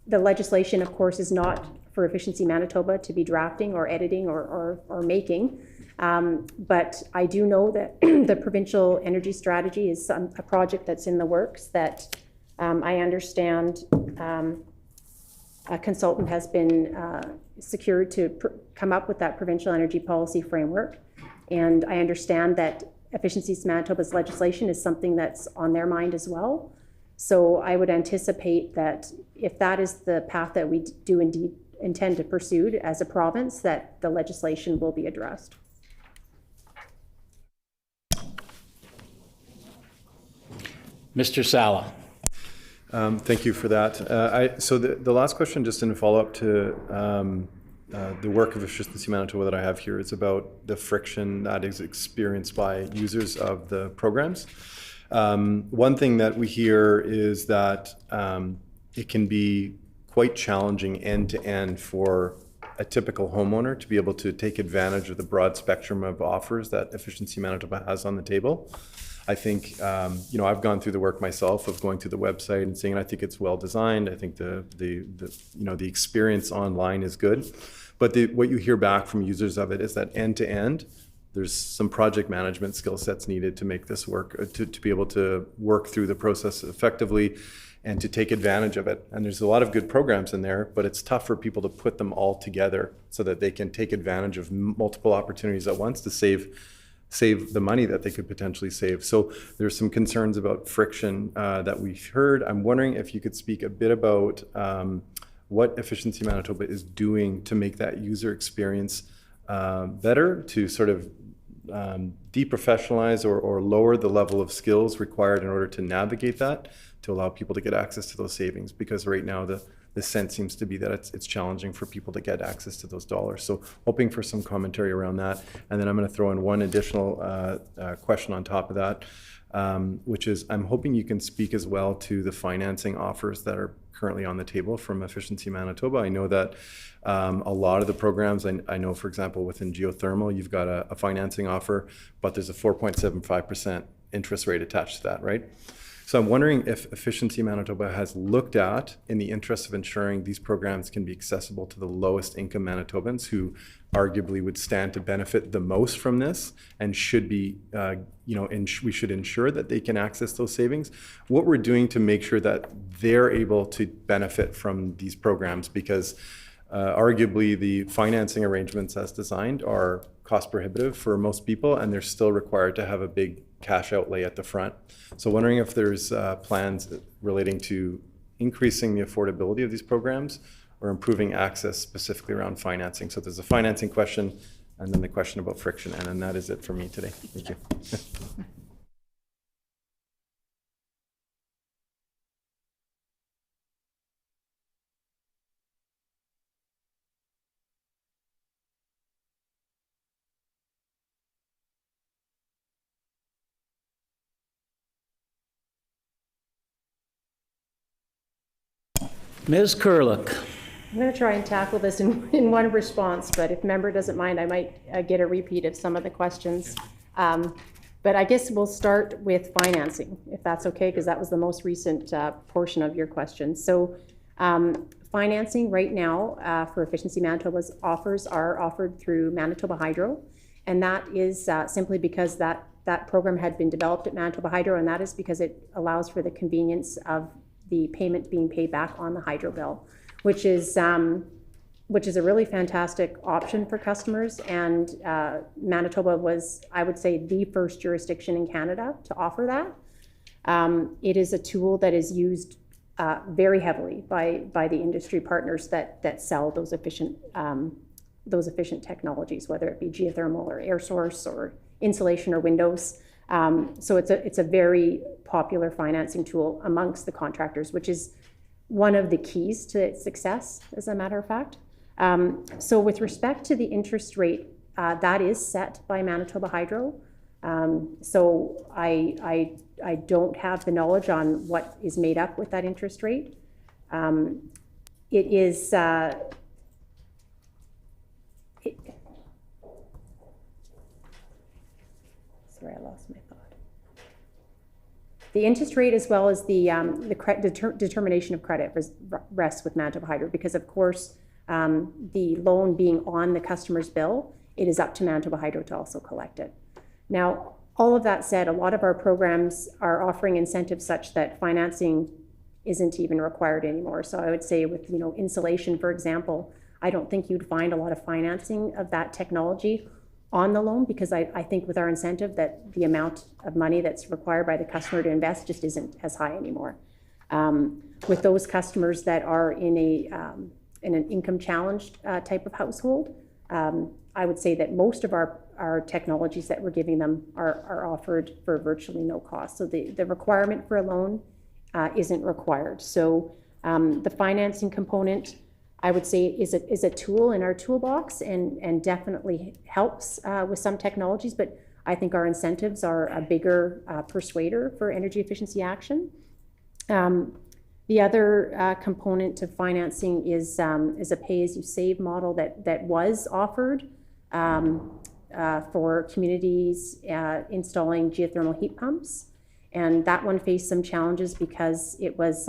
the legislation, of course, is not for Efficiency Manitoba to be drafting or editing or making. But I do know that the provincial energy strategy is a project that's in the works that I understand a consultant has been secured to come up with that provincial energy policy framework. And I understand that Efficiency Manitoba's legislation is something that's on their mind as well. So I would anticipate that if that is the path that we do indeed intend to pursue as a province, that the legislation will be addressed. Mr. Sala. Thank you for that. So the last question, just in follow-up to the work of Efficiency Manitoba that I have here, is about the friction that is experienced by users of the programs. One thing that we hear is that it can be quite challenging end-to-end for a typical homeowner to be able to take advantage of the broad spectrum of offers that Efficiency Manitoba has on the table. I think, I've gone through the work myself of going to the website and seeing, I think it's well designed. I think the experience online is good. But what you hear back from users of it is that end-to-end, there's some project management skill sets needed to make this work, to be able to work through the process effectively and to take advantage of it. And there's a lot of good programs in there, but it's tough for people to put them all together so that they can take advantage of multiple opportunities at once to save the money that they could potentially save. So there's some concerns about friction that we've heard. I'm wondering if you could speak a bit about what Efficiency Manitoba is doing to make that user experience better, to sort of deprofessionalize or lower the level of skills required in order to navigate that, to allow people to get access to those savings, because right now the sense seems to be that it's challenging for people to get access to those dollars. So hoping for some commentary around that. And then I'm going to throw in one additional question on top of that, which is I'm hoping you can speak as well to the financing offers that are currently on the table from Efficiency Manitoba. I know that a lot of the programs, I know, for example, within geothermal, you've got a financing offer, but there's a 4.75% interest rate attached to that, right? So I'm wondering if Efficiency Manitoba has looked at, in the interest of ensuring these programs can be accessible to the lowest income Manitobans who arguably would stand to benefit the most from this and should be, we should ensure that they can access those savings. What we're doing to make sure that they're able to benefit from these programs, because arguably the financing arrangements as designed are cost prohibitive for most people, and they're still required to have a big cash outlay at the front. So wondering if there's plans relating to increasing the affordability of these programs or improving access specifically around financing. So there's a financing question and then the question about friction, and then that is it for me today. Thank you. Ms. Kurlik. I'm going to try and tackle this in one response, but if member doesn't mind, I might get a repeat of some of the questions. But I guess we'll start with financing, if that's okay, because that was the most recent portion of your question. So financing right now for Efficiency Manitoba's offers are offered through Manitoba Hydro, and that is simply because that program had been developed at Manitoba Hydro, and that is because it allows for the convenience of the payment being paid back on the hydro bill, which is a really fantastic option for customers. And Manitoba was, I would say, the first jurisdiction in Canada to offer that. It is a tool that is used very heavily by the industry partners that sell those efficient technologies, whether it be geothermal or air source or insulation or windows. So it's a very popular financing tool amongst the contractors, which is one of the keys to its success, as a matter of fact. So with respect to the interest rate, that is set by Manitoba Hydro. So I don't have the knowledge on what is made up with that interest rate. It is sorry, I lost my thought. The interest rate, as well as the determination of credit, rests with Manitoba Hydro, because of course the loan being on the customer's bill, it is up to Manitoba Hydro to also collect it. Now, all of that said, a lot of our programs are offering incentives such that financing isn't even required anymore. So I would say with insulation, for example, I don't think you'd find a lot of financing of that technology on the loan, because I think with our incentive that the amount of money that's required by the customer to invest just isn't as high anymore. With those customers that are in an income challenged type of household, I would say that most of our technologies that we're giving them are offered for virtually no cost. So the requirement for a loan isn't required. So the financing component, I would say, is a tool in our toolbox and definitely helps with some technologies, but I think our incentives are a bigger persuader for energy efficiency action. The other component to financing is a pay-as-you-save model that was offered for communities installing geothermal heat pumps. And that one faced some challenges because it was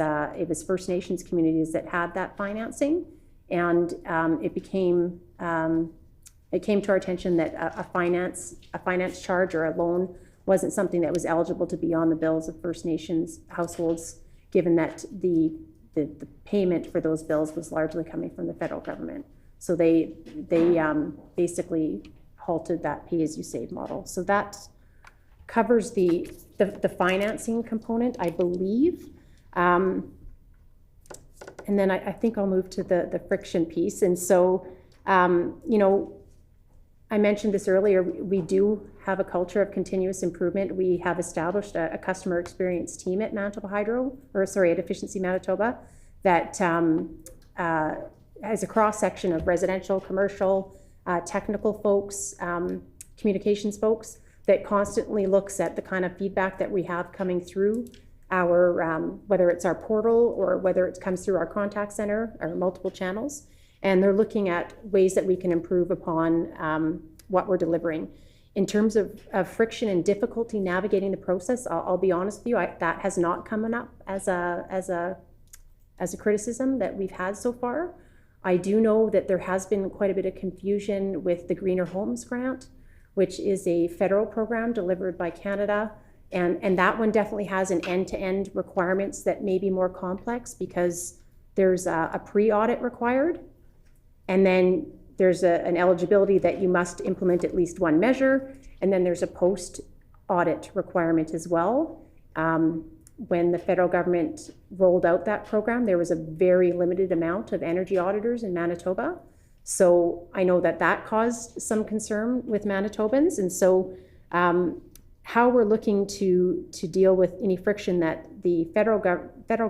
First Nations communities that had that financing. And it came to our attention that a finance charge or a loan wasn't something that was eligible to be on the bills of First Nations households, given that the payment for those bills was largely coming from the federal government. So they basically halted that pay-as-you-save model. So that covers the financing component, I believe. And then I think I'll move to the friction piece. And so, I'm I mentioned this earlier, we do have a culture of continuous improvement. We have established a customer experience team at at Efficiency Manitoba that has a cross-section of residential, commercial, technical folks, communications folks that constantly looks at the kind of feedback that we have coming through our, whether it's our portal or whether it comes through our contact center or multiple channels. And they're looking at ways that we can improve upon what we're delivering. In terms of friction and difficulty navigating the process, I'll be honest with you, that has not come up as a criticism that we've had so far. I do know that there has been quite a bit of confusion with the Greener Homes Grant, which is a federal program delivered by Canada. And that one definitely has an end-to-end requirements that may be more complex because there's a pre-audit required. And then there's an eligibility that you must implement at least one measure. And then there's a post-audit requirement as well. When the federal government rolled out that program, there was a very limited amount of energy auditors in Manitoba. So I know that caused some concern with Manitobans. And so how we're looking to deal with any friction that the federal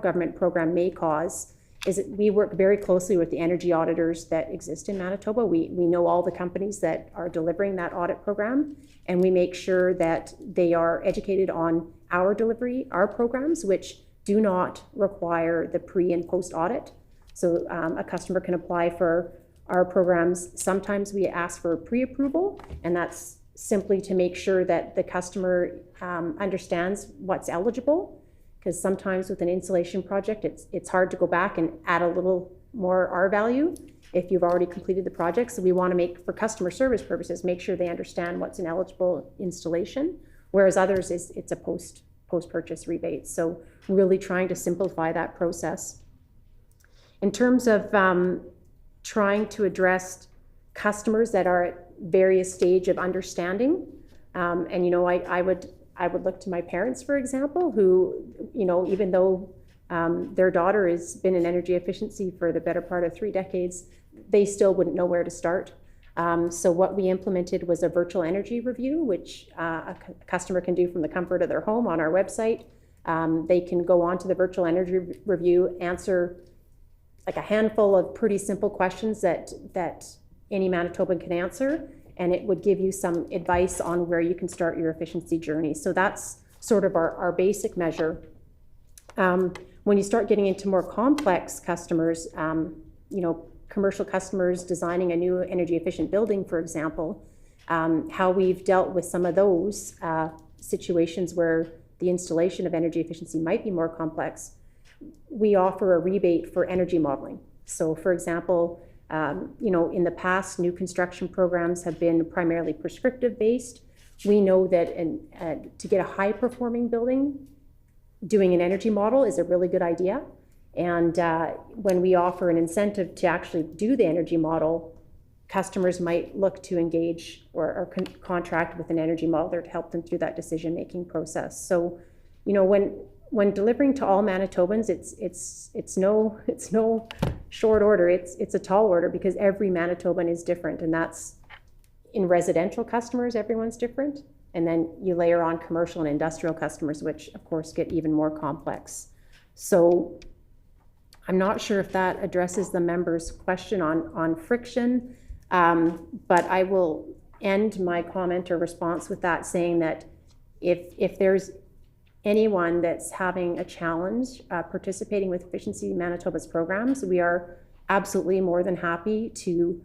government program may cause is that we work very closely with the energy auditors that exist in Manitoba. We know all the companies that are delivering that audit program, and we make sure that they are educated on our delivery, our programs, which do not require the pre and post audit. So a customer can apply for our programs. Sometimes we ask for pre-approval, and that's simply to make sure that the customer understands what's eligible. Because sometimes with an installation project, it's hard to go back and add a little more R value if you've already completed the project. So we want to make, for customer service purposes, make sure they understand what's an eligible installation, whereas others it's a post-purchase rebate. So really trying to simplify that process. In terms of trying to address customers that are at various stage of understanding, and I would look to my parents, for example, who, even though their daughter has been in energy efficiency for the better part of 3 decades, they still wouldn't know where to start. So what we implemented was a virtual energy review, which a customer can do from the comfort of their home on our website. They can go on to the virtual energy review, answer like a handful of pretty simple questions that any Manitoban can answer, and it would give you some advice on where you can start your efficiency journey. So that's sort of our basic measure. When you start getting into more complex customers, commercial customers designing a new energy efficient building, for example, how we've dealt with some of those situations where the installation of energy efficiency might be more complex, we offer a rebate for energy modeling. So for example, in the past, new construction programs have been primarily prescriptive based. We know that to get a high performing building, doing an energy model is a really good idea. And when we offer an incentive to actually do the energy model, customers might look to engage or contract with an energy modeler to help them through that decision-making process. So, when delivering to all Manitobans, it's no short order. It's a tall order because every Manitoban is different, and that's in residential customers, everyone's different. And then you layer on commercial and industrial customers, which of course get even more complex. So I'm not sure if that addresses the member's question on friction, but I will end my comment or response with that, saying that if there's anyone that's having a challenge participating with Efficiency Manitoba's programs, we are absolutely more than happy to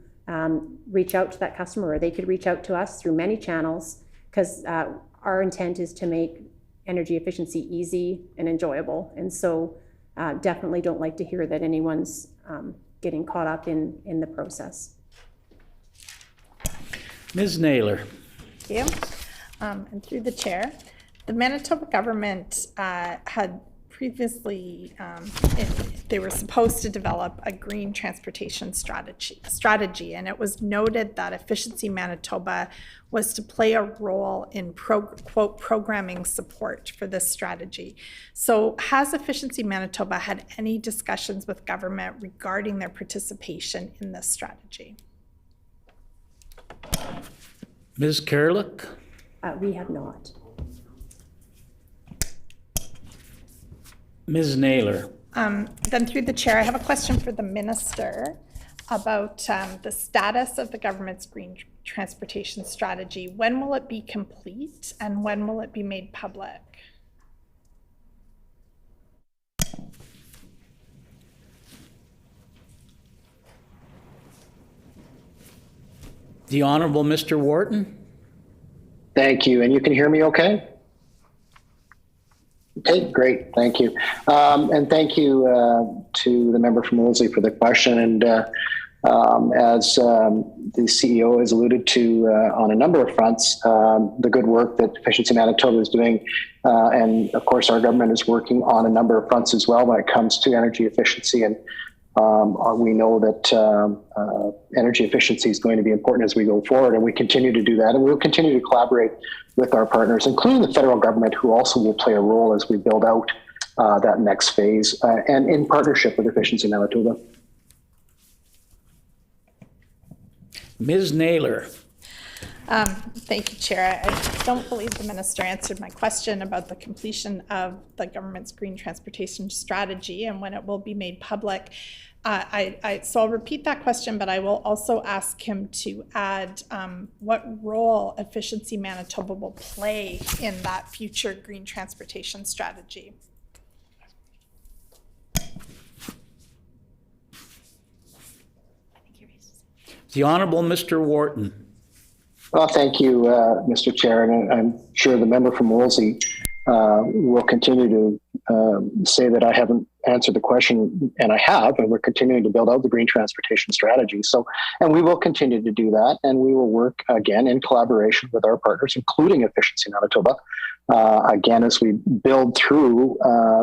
reach out to that customer, or they could reach out to us through many channels, because our intent is to make energy efficiency easy and enjoyable. And so definitely don't like to hear that anyone's getting caught up in the process. Ms. Naylor. Thank you. And through the chair, the Manitoba government had previously, they were supposed to develop a green transportation strategy, and it was noted that Efficiency Manitoba was to play a role in quote programming support for this strategy. So has Efficiency Manitoba had any discussions with government regarding their participation in this strategy? Ms. Kerlick? We have not. Ms. Naylor? Then through the chair, I have a question for the minister about the status of the government's green transportation strategy. When will it be complete and when will it be made public? The Honorable Mr. Wharton? Thank you. And you can hear me okay? Okay, great. Thank you. And thank you to the member from Wolseley for the question. And as the CEO has alluded to on a number of fronts, the good work that Efficiency Manitoba is doing, and of course our government is working on a number of fronts as well when it comes to energy efficiency. And we know that energy efficiency is going to be important as we go forward, and we continue to do that. And we'll continue to collaborate with our partners, including the federal government, who also will play a role as we build out that next phase, and in partnership with Efficiency Manitoba. Ms. Naylor? Thank you, Chair. I don't believe the minister answered my question about the completion of the government's green transportation strategy and when it will be made public. So I'll repeat that question, but I will also ask him to add what role Efficiency Manitoba will play in that future green transportation strategy. The Honorable Mr. Wharton? Well, thank you, Mr. Chair, and I'm sure the member from Wolseley will continue to say that I haven't answered the question, and I have, and we're continuing to build out the green transportation strategy. So, and we will continue to do that, and we will work again in collaboration with our partners, including Efficiency Manitoba, again as we build through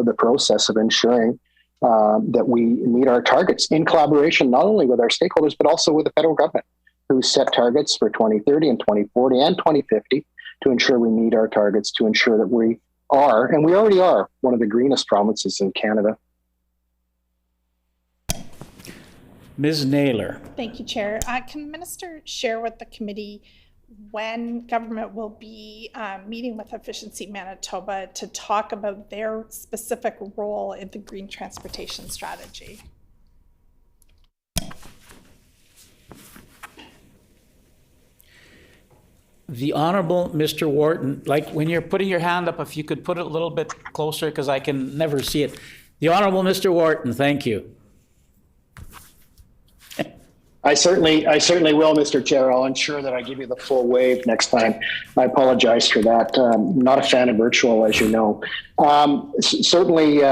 the process of ensuring that we meet our targets in collaboration not only with our stakeholders but also with the federal government, who set targets for 2030 and 2040 and 2050 to ensure we meet our targets, to ensure that we are, and we already are, one of the greenest provinces in Canada. Ms. Naylor? Thank you, Chair. Can the minister share with the committee when government will be meeting with Efficiency Manitoba to talk about their specific role in the green transportation strategy? The Honorable Mr. Wharton, like when you're putting your hand up, if you could put it a little bit closer because I can never see it. The Honorable Mr. Wharton, thank you. I certainly will, Mr. Chair. I'll ensure that I give you the full wave next time. I apologize for that. Not a fan of virtual, as you know. Certainly,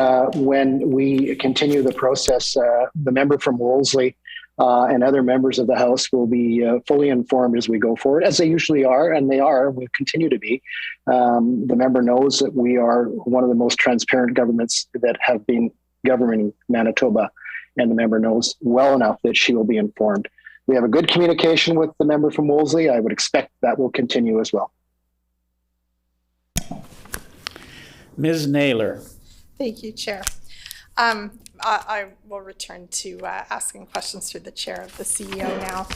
when we continue the process, the member from Wolseley and other members of the House will be fully informed as we go forward, as they usually are, and they are, will continue to be. The member knows that we are one of the most transparent governments that have been governing Manitoba, and the member knows well enough that she will be informed. We have a good communication with the member from Wolseley. I would expect that will continue as well. Ms. Naylor? Thank you, Chair. I will return to asking questions through the chair of the CEO now.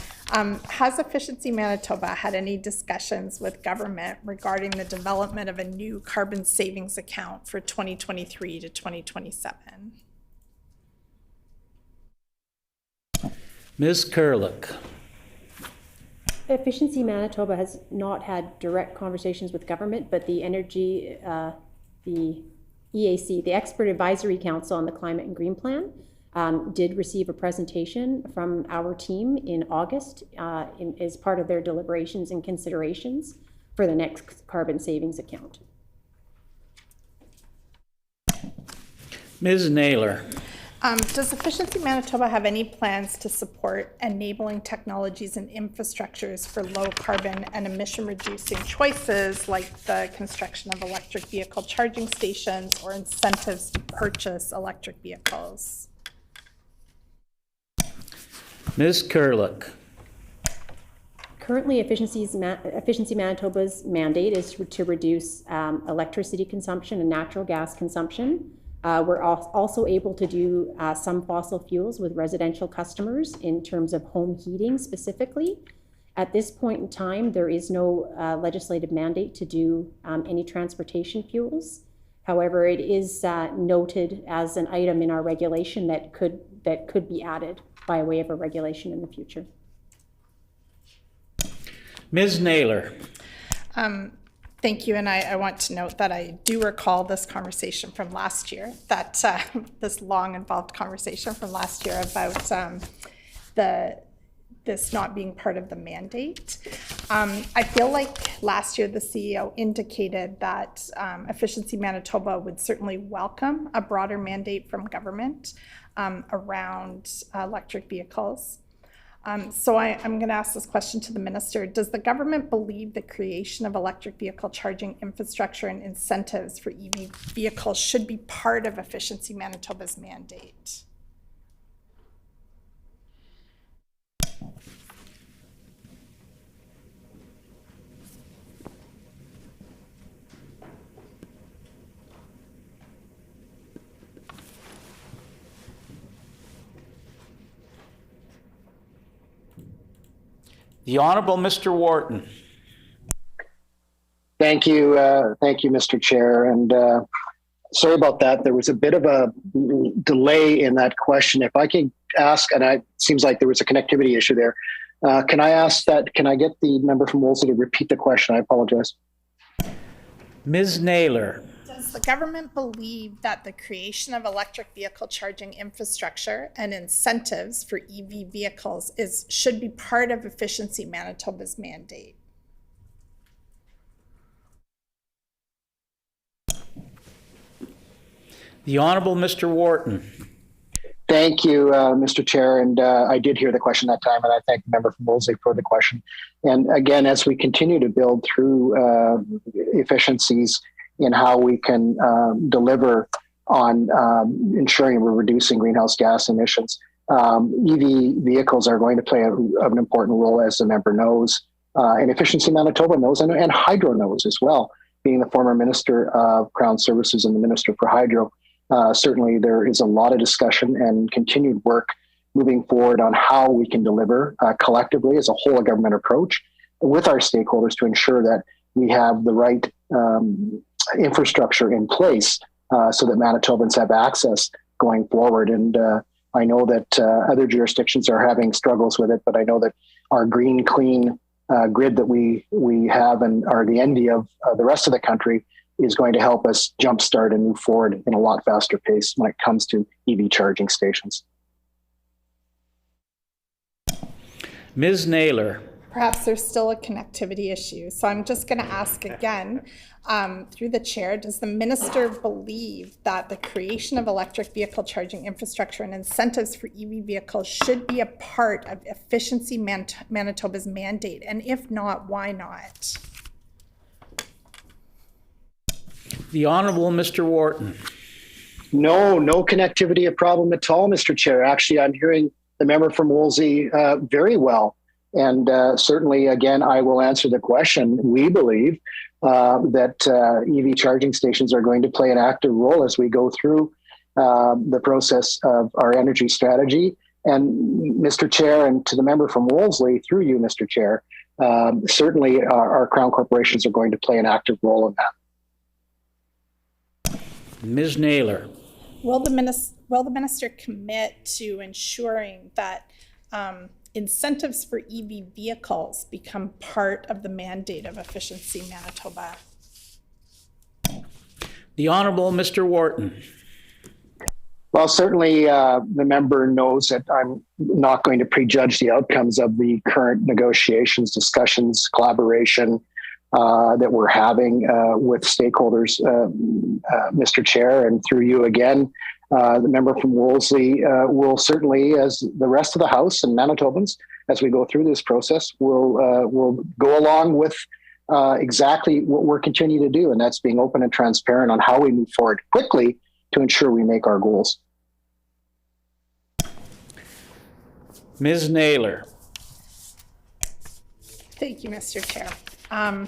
Has Efficiency Manitoba had any discussions with government regarding the development of a new carbon savings account for 2023 to 2027? Ms. Kerlick? Efficiency Manitoba has not had direct conversations with government, but the the EAC, the Expert Advisory Council on the Climate and Green Plan, did receive a presentation from our team in August as part of their deliberations and considerations for the next carbon savings account. Ms. Naylor? Does Efficiency Manitoba have any plans to support enabling technologies and infrastructures for low carbon and emission reducing choices like the construction of electric vehicle charging stations or incentives to purchase electric vehicles? Ms. Kerlick? Currently, Efficiency Manitoba's mandate is to reduce electricity consumption and natural gas consumption. We're also able to do some fossil fuels with residential customers in terms of home heating specifically, At this point in time, there is no legislative mandate to do any transportation fuels. However, it is noted as an item in our regulation that could be added by way of a regulation in the future. Ms. Naylor. Thank you, and I want to note that I do recall this conversation from last year, that this long involved conversation from last year about this not being part of the mandate. I feel like last year the CEO indicated that Efficiency Manitoba would certainly welcome a broader mandate from government around electric vehicles. So I'm going to ask this question to the minister. Does the government believe the creation of electric vehicle charging infrastructure and incentives for EV vehicles should be part of Efficiency Manitoba's mandate? The Honourable Mr. Wharton. Thank you, Mr. Chair. And sorry about that. There was a bit of a delay in that question. If I can ask, and it seems like there was a connectivity issue there. Can I ask that? Can I get the member from Wolseley to repeat the question? I apologize. Ms. Naylor. Does the government believe that the creation of electric vehicle charging infrastructure and incentives for EV vehicles should be part of Efficiency Manitoba's mandate? The Honourable Mr. Wharton. Thank you, Mr. Chair. And I did hear the question that time, and I thank the member from Wolseley for the question. And again, as we continue to build through efficiencies in how we can deliver on ensuring we're reducing greenhouse gas emissions, EV vehicles are going to play an important role, as the member knows, and Efficiency Manitoba knows, and Hydro knows as well. Being the former Minister of Crown Services and the Minister for Hydro, certainly there is a lot of discussion and continued work moving forward on how we can deliver collectively as a whole of government approach with our stakeholders to ensure that we have the right infrastructure in place so that Manitobans have access going forward. And I know that other jurisdictions are having struggles with it, but I know that our green, clean grid that we have and are the envy of the rest of the country is going to help us jumpstart and move forward in a lot faster pace when it comes to EV charging stations. Ms. Naylor. Perhaps there's still a connectivity issue. So I'm just going to ask again, through the chair, does the minister believe that the creation of electric vehicle charging infrastructure and incentives for EV vehicles should be a part of Efficiency Manitoba's mandate? And if not, why not? The Honourable Mr. Wharton. No connectivity a problem at all, Mr. Chair. Actually, I'm hearing the member from Wolseley very well. And certainly, again, I will answer the question. We believe that EV charging stations are going to play an active role as we go through the process of our energy strategy. And Mr. Chair, and to the member from Wolseley, through you, Mr. Chair, certainly our Crown corporations are going to play an active role in that. Ms. Naylor. Will the minister commit to ensuring that incentives for EV vehicles become part of the mandate of Efficiency Manitoba? The Honourable Mr. Wharton. Well, certainly the member knows that I'm not going to prejudge the outcomes of the current negotiations, discussions, collaboration that we're having with stakeholders, Mr. Chair, and through you again. The member from Wolseley will certainly, as the rest of the House and Manitobans, as we go through this process, will go along with exactly what we're continuing to do, and that's being open and transparent on how we move forward quickly to ensure we make our goals. Ms. Naylor. Thank you, Mr. Chair. I'm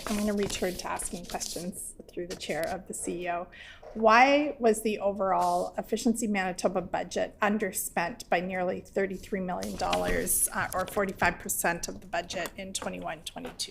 going to return to asking questions through the chair of the CEO. Why was the overall Efficiency Manitoba budget underspent by nearly $33 million, or 45% of the budget in 21-22?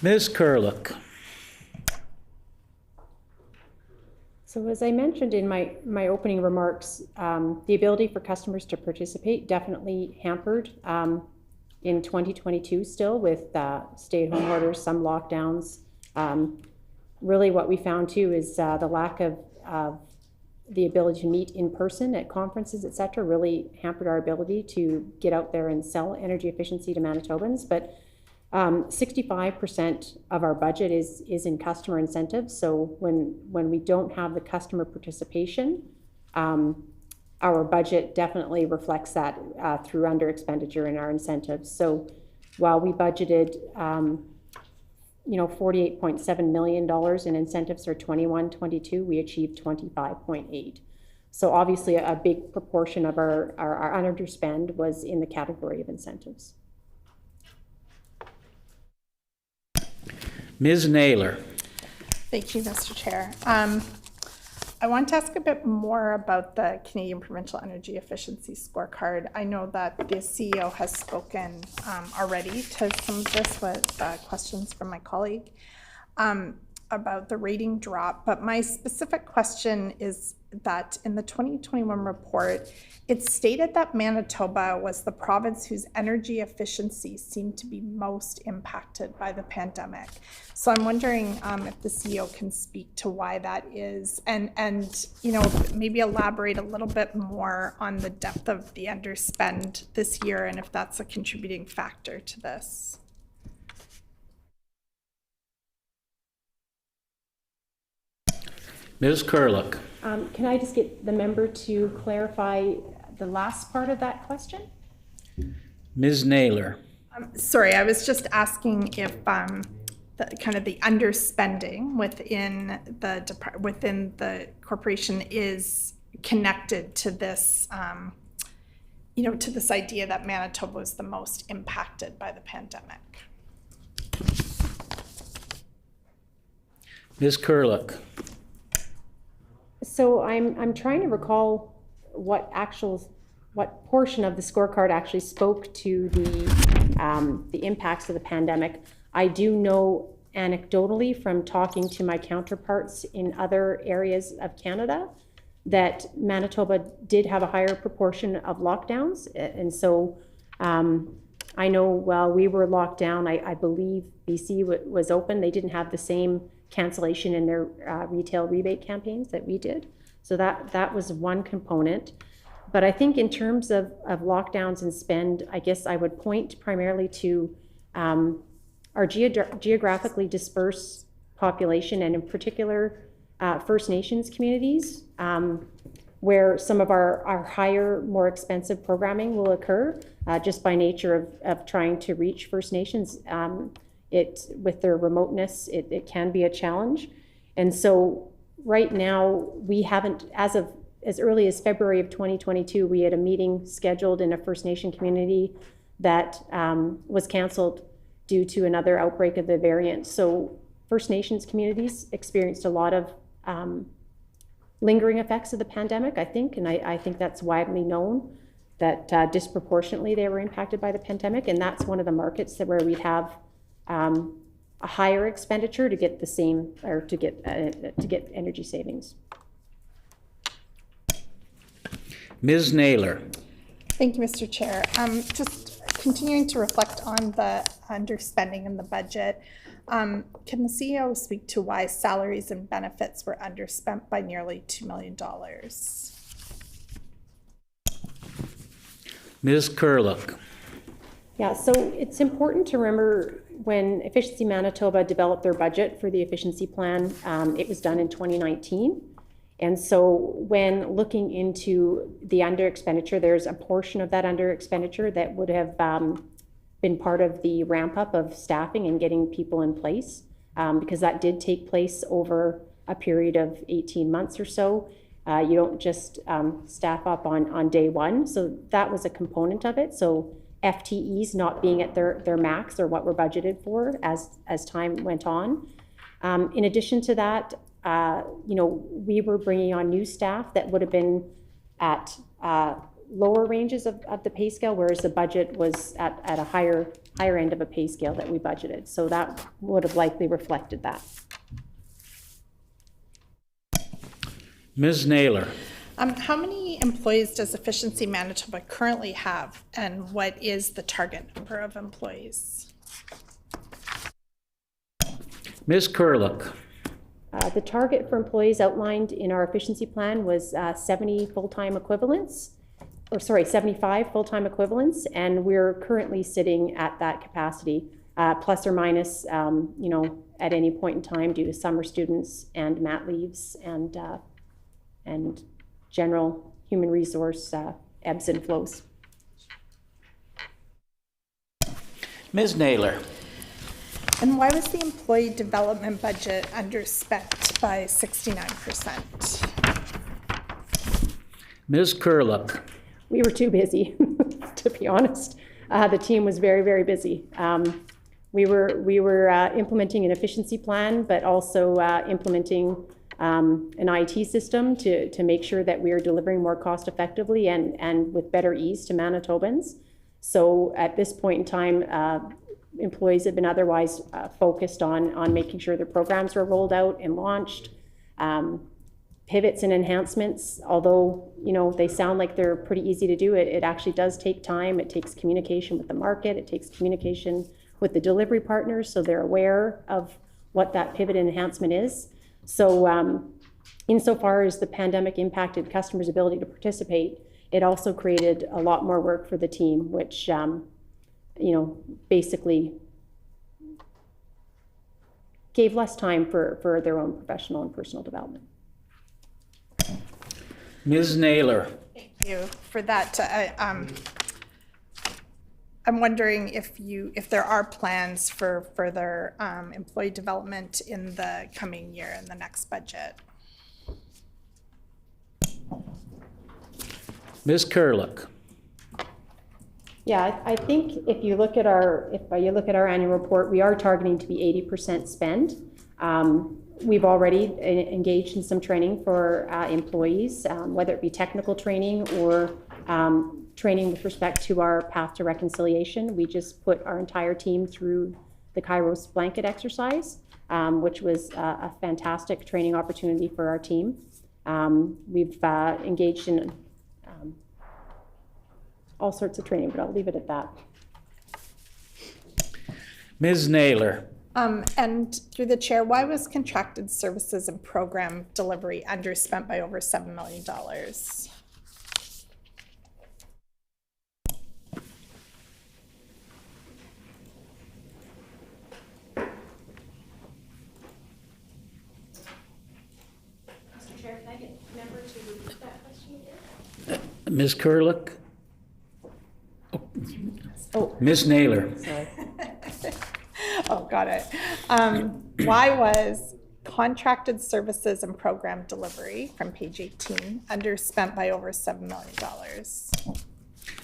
Ms. Curlick. So as I mentioned in my opening remarks, the ability for customers to participate definitely hampered in 2022 still with stay-at-home orders, some lockdowns. Really what we found too is the lack of the ability to meet in person at conferences, et cetera, really hampered our ability to get out there and sell energy efficiency to Manitobans. But 65% of our budget is in customer incentives. So when we don't have the customer participation, our budget definitely reflects that through under expenditure in our incentives. So while we budgeted, $48.7 million in incentives for 21-22, we achieved 25.8. So obviously a big proportion of our underspend was in the category of incentives. Ms. Naylor. Thank you, Mr. Chair. I want to ask a bit more about the Canadian Provincial Energy Efficiency Scorecard. I know that the CEO has spoken already to some of this with questions from my colleague about the rating drop, but my specific question is that in the 2021 report, it stated that Manitoba was the province whose energy efficiency seemed to be most impacted by the pandemic. So I'm wondering if the CEO can speak to why that is, and maybe elaborate a little bit more on the depth of the underspend this year and if that's a contributing factor to this. Ms. Curlick. Can I just get the member to clarify the last part of that question? Ms. Naylor. Sorry, I was just asking if the underspending within the corporation is connected to this, to this idea that Manitoba was the most impacted by the pandemic. Ms. Curlick. So I'm trying to recall what portion of the scorecard actually spoke to the impacts of the pandemic. I do know anecdotally from talking to my counterparts in other areas of Canada that Manitoba did have a higher proportion of lockdowns. And so I know while we were locked down, I believe BC was open. They didn't have the same cancellation in their retail rebate campaigns that we did. So that was one component. But I think in terms of lockdowns and spend, I guess I would point primarily to our geographically dispersed population, and in particular First Nations communities, where some of our higher, more expensive programming will occur just by nature of trying to reach First Nations. With their remoteness, it can be a challenge. And so right now, we haven't, as early as February of 2022, we had a meeting scheduled in a First Nation community that was canceled due to another outbreak of the variant. So First Nations communities experienced a lot of lingering effects of the pandemic, I think, and I think that's widely known that disproportionately they were impacted by the pandemic, and that's one of the markets where we'd have a higher expenditure to get the same, or to get energy savings. Ms. Naylor. Thank you, Mr. Chair. Just continuing to reflect on the underspending in the budget. Can the CEO speak to why salaries and benefits were underspent by nearly $2 million? Ms. Curlick. Yeah, so it's important to remember when Efficiency Manitoba developed their budget for the efficiency plan, it was done in 2019. And so when looking into the under expenditure, there's a portion of that under expenditure that would have been part of the ramp up of staffing and getting people in place, because that did take place over a period of 18 months or so. You don't just staff up on day one. So that was a component of it. So FTEs not being at their max or what we're budgeted for as time went on. In addition to that, we were bringing on new staff that would have been at lower ranges of the pay scale, whereas the budget was at a higher end of a pay scale that we budgeted. So that would have likely reflected that. Ms. Naylor. How many employees does Efficiency Manitoba currently have, and what is the target number of employees? Ms. Curlick. The target for employees outlined in our efficiency plan was 75 full-time equivalents, and we're currently sitting at that capacity, plus or minus, at any point in time due to summer students and mat leaves and general human resource ebbs and flows. Ms. Naylor. And why was the employee development budget underspent by 69%? Ms. Curlick. We were too busy, to be honest. The team was very, very busy. We were implementing an efficiency plan, but also implementing an IT system to make sure that we are delivering more cost effectively and with better ease to Manitobans. So at this point in time, employees have been otherwise focused on making sure their programs were rolled out and launched. Pivots and enhancements, although they sound like they're pretty easy to do, it actually does take time. It takes communication with the market. It takes communication with the delivery partners so they're aware of what that pivot enhancement is. So insofar as the pandemic impacted customers' ability to participate, it also created a lot more work for the team, which basically gave less time for their own professional and personal development. Ms. Naylor. Thank you for that. I'm wondering if there are plans for further employee development in the coming year in the next budget. Ms. Curlick. Yeah, I think if you look at our annual report, we are targeting to be 80% spend. We've already engaged in some training for employees, whether it be technical training or training with respect to our path to reconciliation. We just put our entire team through the Kairos blanket exercise, which was a fantastic training opportunity for our team. We've engaged in all sorts of training, but I'll leave it at that. Ms. Naylor. And through the chair, why was contracted services and program delivery underspent by over $7 million? Mr. Chair, can I get a member to repeat that question again? Ms. Curlick. Oh. Ms. Naylor. Sorry. Oh, got it. Why was contracted services and program delivery from page 18 underspent by over $7 million?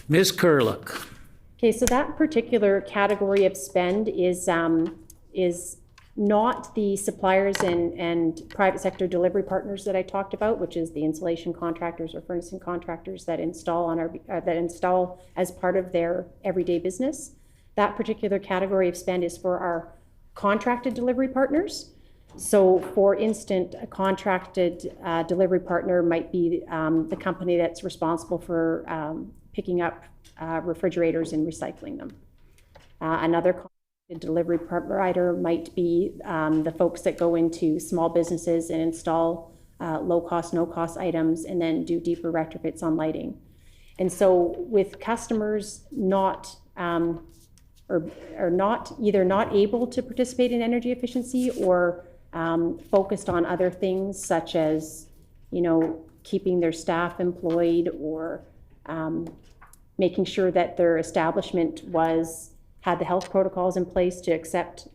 Ms. Curlick. Okay, so that particular category of spend is not the suppliers and private sector delivery partners that I talked about, which is the insulation contractors or furnishing contractors that install as part of their everyday business. That particular category of spend is for our contracted delivery partners. So for instance, a contracted delivery partner might be the company that's responsible for picking up refrigerators and recycling them. Another A delivery provider might be the folks that go into small businesses and install low-cost, no-cost items and then do deeper retrofits on lighting. And so with customers not or not either not able to participate in energy efficiency or focused on other things such as, keeping their staff employed or making sure that their establishment had the health protocols in place to accept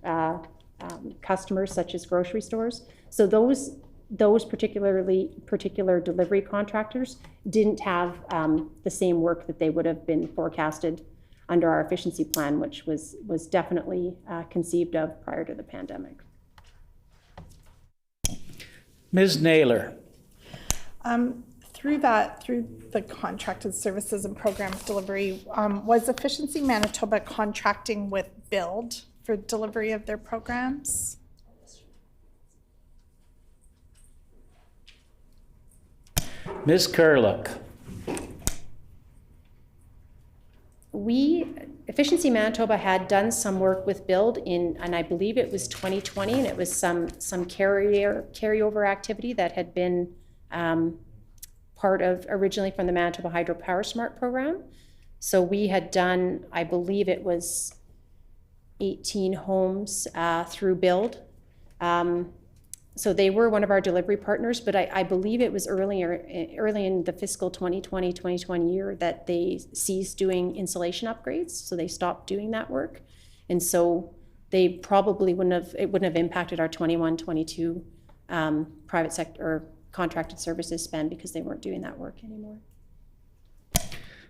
customers such as grocery stores. So those particular delivery contractors didn't have the same work that they would have been forecasted under our efficiency plan, which was definitely conceived of prior to the pandemic. Ms. Naylor. Through the contracted services and program delivery, was Efficiency Manitoba contracting with Build for delivery of their programs? Ms. Curlick. Efficiency Manitoba had done some work with Build and I believe it was 2020, and it was some carryover activity that had been part of originally from the Manitoba Hydro Power Smart program. So we had done, I believe it was 18 homes through Build. So they were one of our delivery partners, but I believe it was early in the fiscal 2020 year that they ceased doing insulation upgrades. So they stopped doing that work. And so they probably wouldn't have impacted our 21-22 private sector or contracted services spend because they weren't doing that work anymore.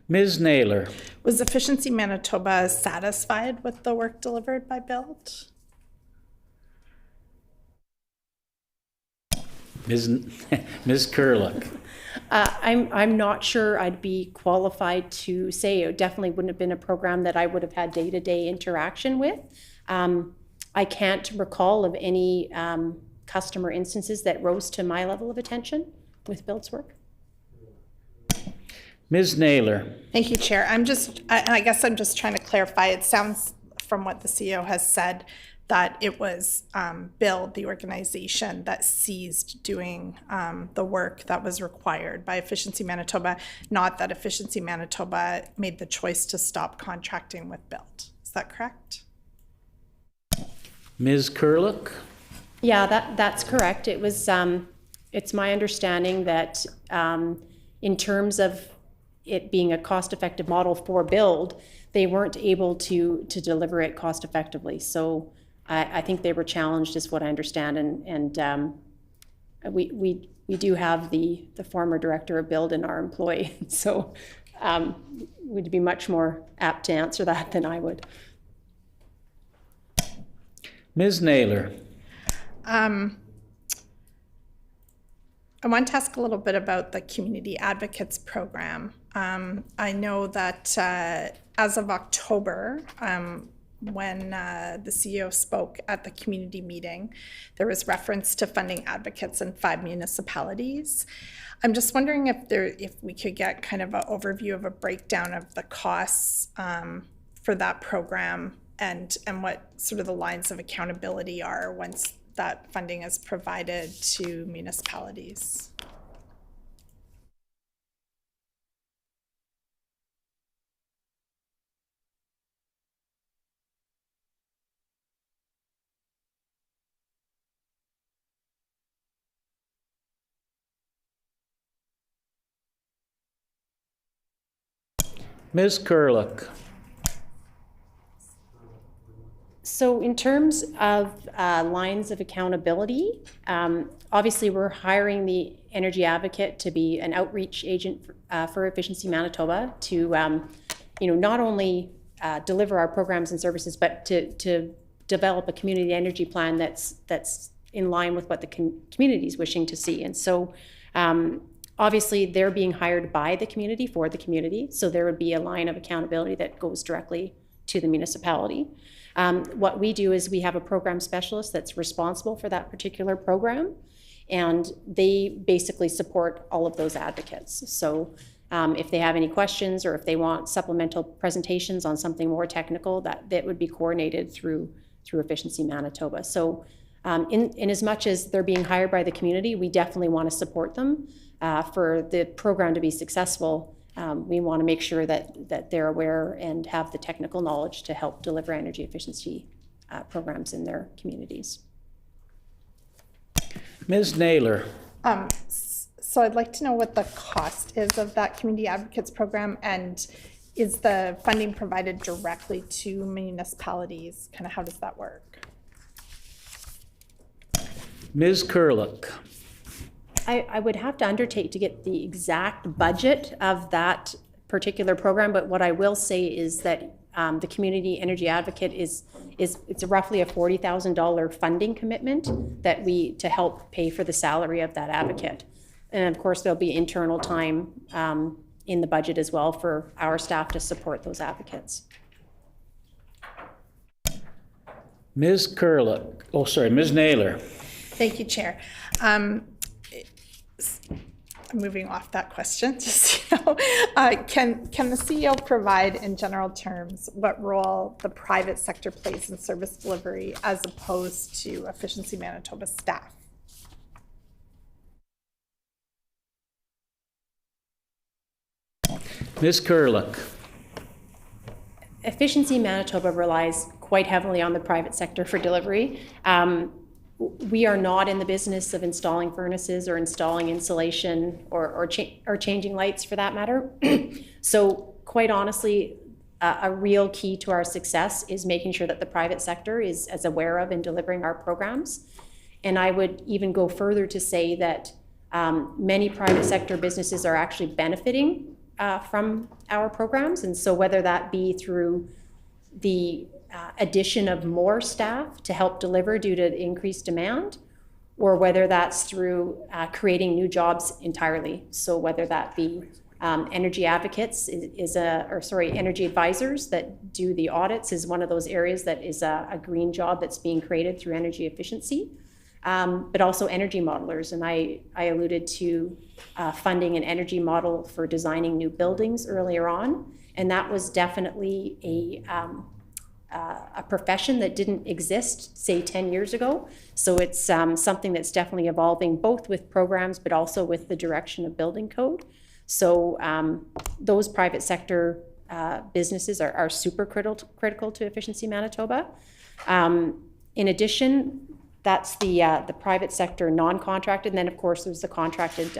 Ms. Naylor. Was Efficiency Manitoba satisfied with the work delivered by Build? Ms. Curlick. I'm not sure I'd be qualified to say. It definitely wouldn't have been a program that I would have had day-to-day interaction with. I can't recall of any customer instances that rose to my level of attention with Build's work. Ms. Naylor. Thank you, Chair. I guess I'm just trying to clarify. It sounds from what the CEO has said that it was Build, the organization, that ceased doing the work that was required by Efficiency Manitoba, not that Efficiency Manitoba made the choice to stop contracting with Build. Is that correct? Ms. Curlick. Yeah, that's correct. It was. It's my understanding that in terms of it being a cost-effective model for Build, they weren't able to deliver it cost-effectively. So I think they were challenged, is what I understand, and we do have the former director of Build in our employ, so would be much more apt to answer that than I would. Ms. Naylor. I want to ask a little bit about the Community Advocates Program. I know that as of October, when the CEO spoke at the community meeting, there was reference to funding advocates in 5 municipalities. I'm just wondering if we could get kind of an overview of a breakdown of the costs for that program and what sort of the lines of accountability are once that funding is provided to municipalities. Ms. Curlick. So in terms of lines of accountability, obviously we're hiring the energy advocate to be an outreach agent for Efficiency Manitoba to not only deliver our programs and services, but to develop a community energy plan that's in line with what the community is wishing to see. And so obviously they're being hired by the community for the community, so there would be a line of accountability that goes directly to the municipality. What we do is we have a program specialist that's responsible for that particular program, and they basically support all of those advocates. So If they have any questions or if they want supplemental presentations on something more technical, that would be coordinated through Efficiency Manitoba. So in as much as they're being hired by the community, we definitely want to support them. For the program to be successful, we want to make sure that they're aware and have the technical knowledge to help deliver energy efficiency programs in their communities. Ms. Naylor. So I'd like to know what the cost is of that Community Advocates program, and is the funding provided directly to municipalities? Kind of how does that work? Ms. Kurlik. I would have to undertake to get the exact budget of that particular program, but what I will say is that the Community Energy Advocate it's roughly a $40,000 funding commitment to help pay for the salary of that advocate. And of course, there'll be internal time in the budget as well for our staff to support those advocates. Ms. Kurlik. Oh, sorry, Ms. Naylor. Thank you, Chair. Moving off that question, just can the CEO provide in general terms what role the private sector plays in service delivery as opposed to Efficiency Manitoba staff? Ms. Kurlik. Efficiency Manitoba relies quite heavily on the private sector for delivery. We are not in the business of installing furnaces or installing insulation or changing lights for that matter. So quite honestly, a real key to our success is making sure that the private sector is as aware of and delivering our programs. And I would even go further to say that many private sector businesses are actually benefiting from our programs. And so whether that be through the addition of more staff to help deliver due to increased demand, or whether that's through creating new jobs entirely. So whether that be energy advocates energy advisors that do the audits is one of those areas that is a green job that's being created through energy efficiency, but also energy modelers. And I alluded to funding an energy model for designing new buildings earlier on, and that was definitely a profession that didn't exist, say, 10 years ago. So it's something that's definitely evolving, both with programs, but also with the direction of building code. So those private sector businesses are super critical to Efficiency Manitoba. In addition, that's the private sector non-contracted, and then of course there's the contracted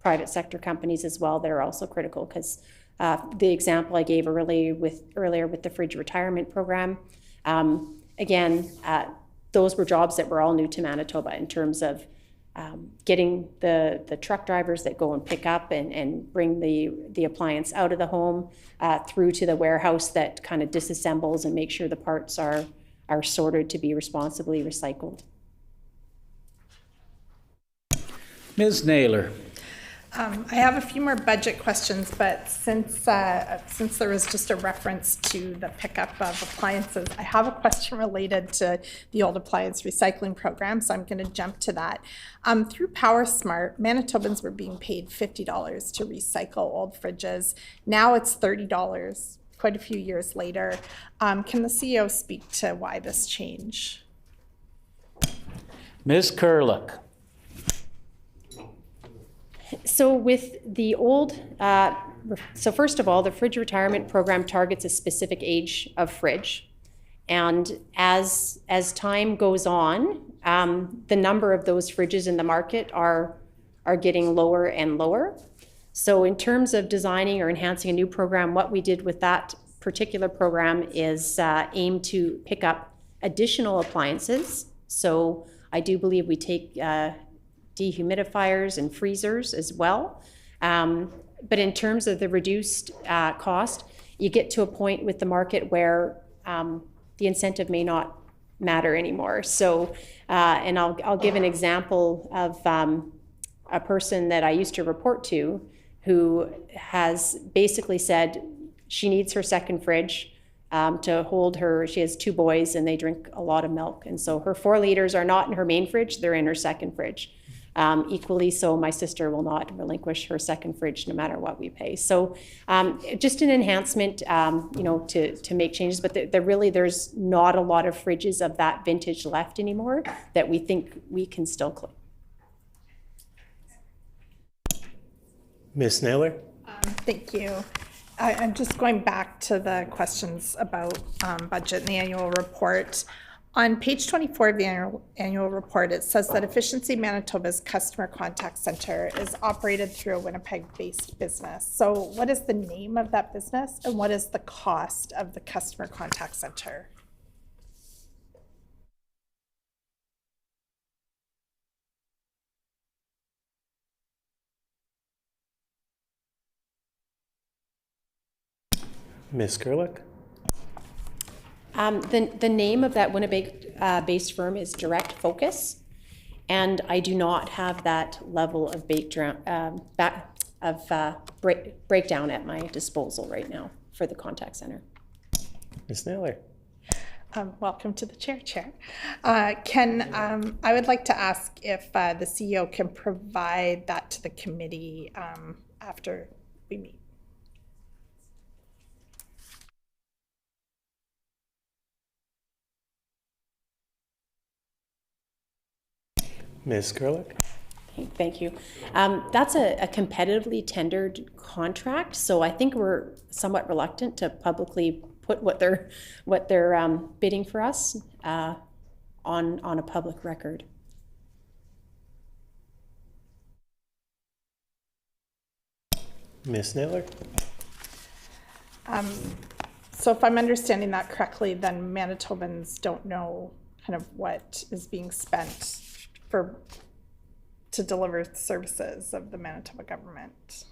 private sector companies as well that are also critical, because the example I gave earlier with the fridge retirement program, again, those were jobs that were all new to Manitoba in terms of getting the truck drivers that go and pick up and bring the appliance out of the home through to the warehouse that kind of disassembles and make sure the parts are sorted to be responsibly recycled. Ms. Naylor. I have a few more budget questions, but since there was just a reference to the pickup of appliances, I have a question related to the old appliance recycling program, so I'm going to jump to that. Through PowerSmart, Manitobans were being paid $50 to recycle old fridges. Now it's $30, quite a few years later. Can the CEO speak to why this change? Ms. Kurlik. So with the old, so first of all, the fridge retirement program targets a specific age of fridge. And as time goes on, the number of those fridges in the market are getting lower and lower. So in terms of designing or enhancing a new program, what we did with that particular program is aim to pick up additional appliances. So I do believe we take dehumidifiers and freezers as well. But in terms of the reduced cost, you get to a point with the market where the incentive may not matter anymore. So, and I'll give an example of a person that I used to report to who has basically said she needs her second fridge to hold her. She has 2 boys and they drink a lot of milk. And so her 4 liters are not in her main fridge, they're in her second fridge. Equally so, my sister will not relinquish her second fridge no matter what we pay. So just an enhancement, to make changes, but there's not a lot of fridges of that vintage left anymore that we think we can still claim. Ms. Naylor? Thank you. I'm just going back to the questions about budget in the annual report. On page 24 of the annual report, it says that Efficiency Manitoba's customer contact center is operated through a Winnipeg-based business. So what is the name of that business and what is the cost of the customer contact center? Ms. Gerlich? The name of that Winnipeg-based firm is Direct Focus, and I do not have that level of breakdown at my disposal right now for the contact center. Ms. Naylor? Welcome to the chair. I would like to ask if the CEO can provide that to the committee after we meet. Ms. Gerlich? Thank you. That's a competitively tendered contract, so I think we're somewhat reluctant to publicly put what they're bidding for us on a public record. Ms. Naylor? So if I'm understanding that correctly, then Manitobans don't know kind of what is being spent to deliver services of the Manitoba government.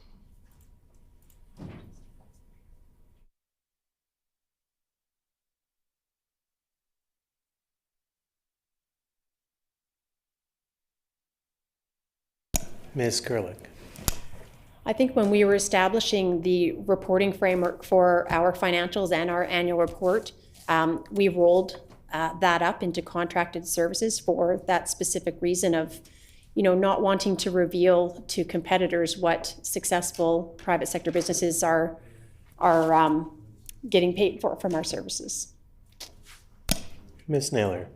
Ms. Gerlich? I think when we were establishing the reporting framework for our financials and our annual report, we rolled that up into contracted services for that specific reason of, not wanting to reveal to competitors what successful private sector businesses are getting paid for from our services. Ms. Naylor?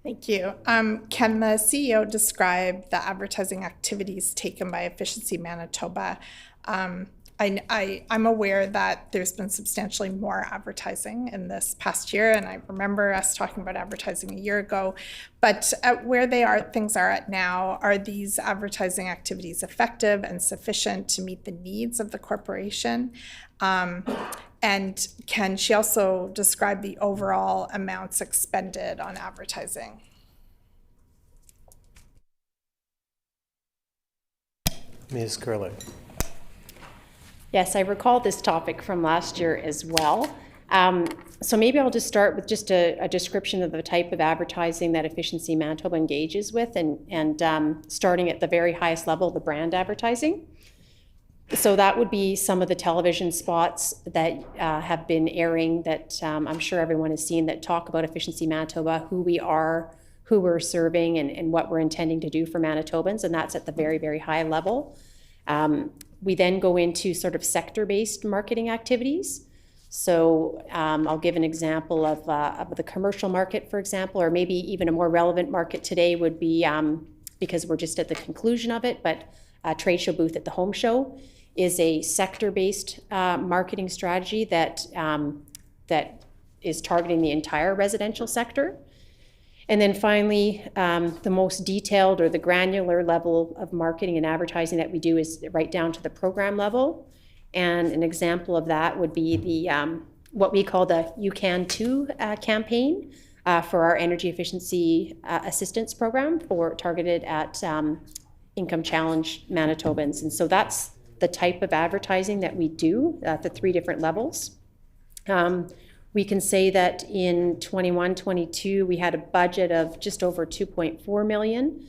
Thank you. Can the CEO describe the advertising activities taken by Efficiency Manitoba? I'm aware that there's been substantially more advertising in this past year, and I remember us talking about advertising a year ago. But where things are at now, are these advertising activities effective and sufficient to meet the needs of the corporation? And can she also describe the overall amounts expended on advertising? Ms. Gerlich? Yes, I recall this topic from last year as well. So maybe I'll just start with just a description of the type of advertising that Efficiency Manitoba engages with, and starting at the very highest level, the brand advertising. So that would be some of the television spots that have been airing that I'm sure everyone has seen that talk about Efficiency Manitoba, who we are, who we're serving, and what we're intending to do for Manitobans, and that's at the very, very high level. We then go into sort of sector-based marketing activities. So I'll give an example of the commercial market, for example, or maybe even a more relevant market today would be, because we're just at the conclusion of it, but a trade show booth at the home show is a sector-based marketing strategy that is targeting the entire residential sector. And then finally, the most detailed or the granular level of marketing and advertising that we do is right down to the program level. And an example of that would be the what we call the You Can Too campaign for our energy efficiency assistance program targeted at income challenged Manitobans. And so that's the type of advertising that we do at the 3 different levels. We can say that in 21-22, we had a budget of just over 2.4 million.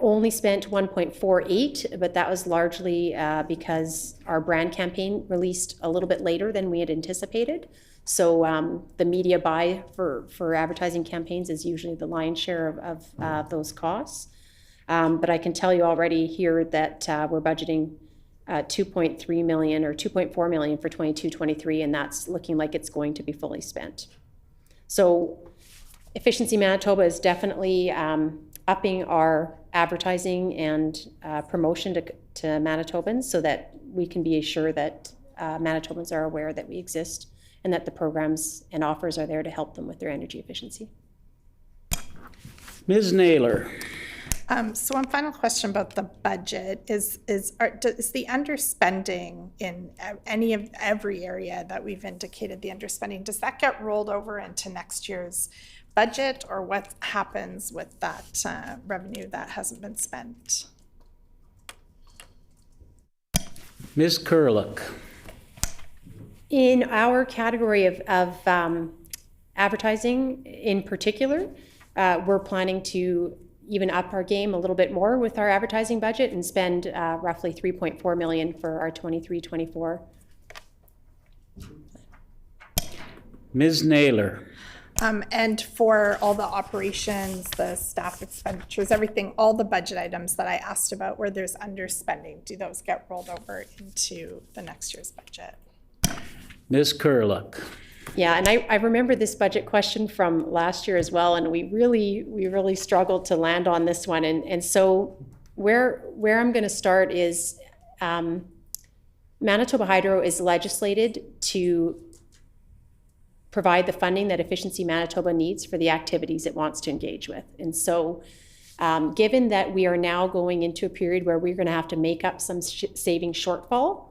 Only spent 1.48, but that was largely because our brand campaign released a little bit later than we had anticipated. So the media buy for advertising campaigns is usually the lion's share of those costs. But I can tell you already here that we're budgeting 2.3 million or 2.4 million for 22-23, and that's looking like it's going to be fully spent. So Efficiency Manitoba is definitely upping our advertising and promotion to Manitobans so that we can be assured that Manitobans are aware that we exist and that the programs and offers are there to help them with their energy efficiency. Ms. Naylor. So one final question about the budget is the underspending in every area that we've indicated the underspending, does that get rolled over into next year's budget, or what happens with that revenue that hasn't been spent? Ms. Kurlik. In our category of advertising in particular, we're planning to even up our game a little bit more with our advertising budget and spend roughly 3.4 million for our 23-24. Ms. Naylor. And for all the operations, the staff expenditures, everything, all the budget items that I asked about where there's underspending, do those get rolled over into the next year's budget? Ms. Kurlik. Yeah, and I remember this budget question from last year as well, and we really struggled to land on this one. And so where I'm going to start is Manitoba Hydro is legislated to provide the funding that Efficiency Manitoba needs for the activities it wants to engage with. And so given that we are now going into a period where we're going to have to make up some saving shortfall,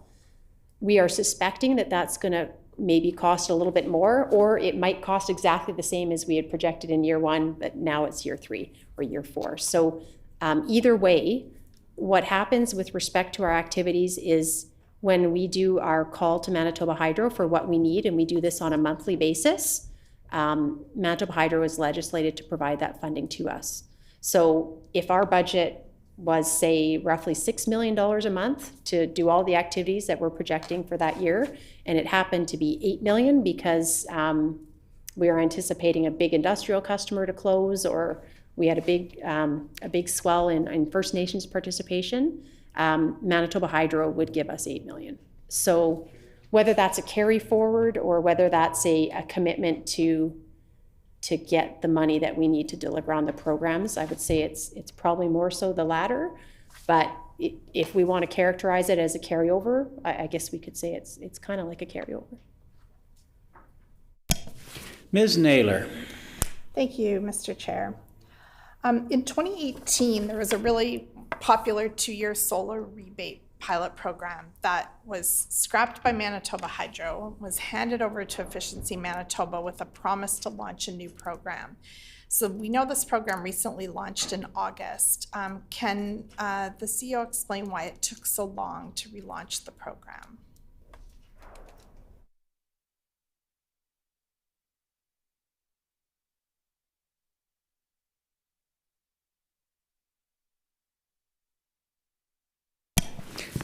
we are suspecting that that's going to maybe cost a little bit more, or it might cost exactly the same as we had projected in year one, but now it's year 3 or year 4. So either way, what happens with respect to our activities is when we do our call to Manitoba Hydro for what we need, and we do this on a monthly basis, Manitoba Hydro is legislated to provide that funding to us. So if our budget was, say, roughly $6 million a month to do all the activities that we're projecting for that year, and it happened to be $8 million because we are anticipating a big industrial customer to close, or we had a big swell in First Nations participation, Manitoba Hydro would give us $8 million. So whether that's a carry forward or whether that's a commitment to get the money that we need to deliver on the programs, I would say it's probably more so the latter. But if we want to characterize it as a carryover, I guess we could say it's kind of like a carryover. Ms. Naylor. Thank you, Mr. Chair. In 2018, there was a really popular 2-year solar rebate pilot program that was scrapped by Manitoba Hydro, was handed over to Efficiency Manitoba with a promise to launch a new program. So we know this program recently launched in August. Can the CEO explain why it took so long to relaunch the program?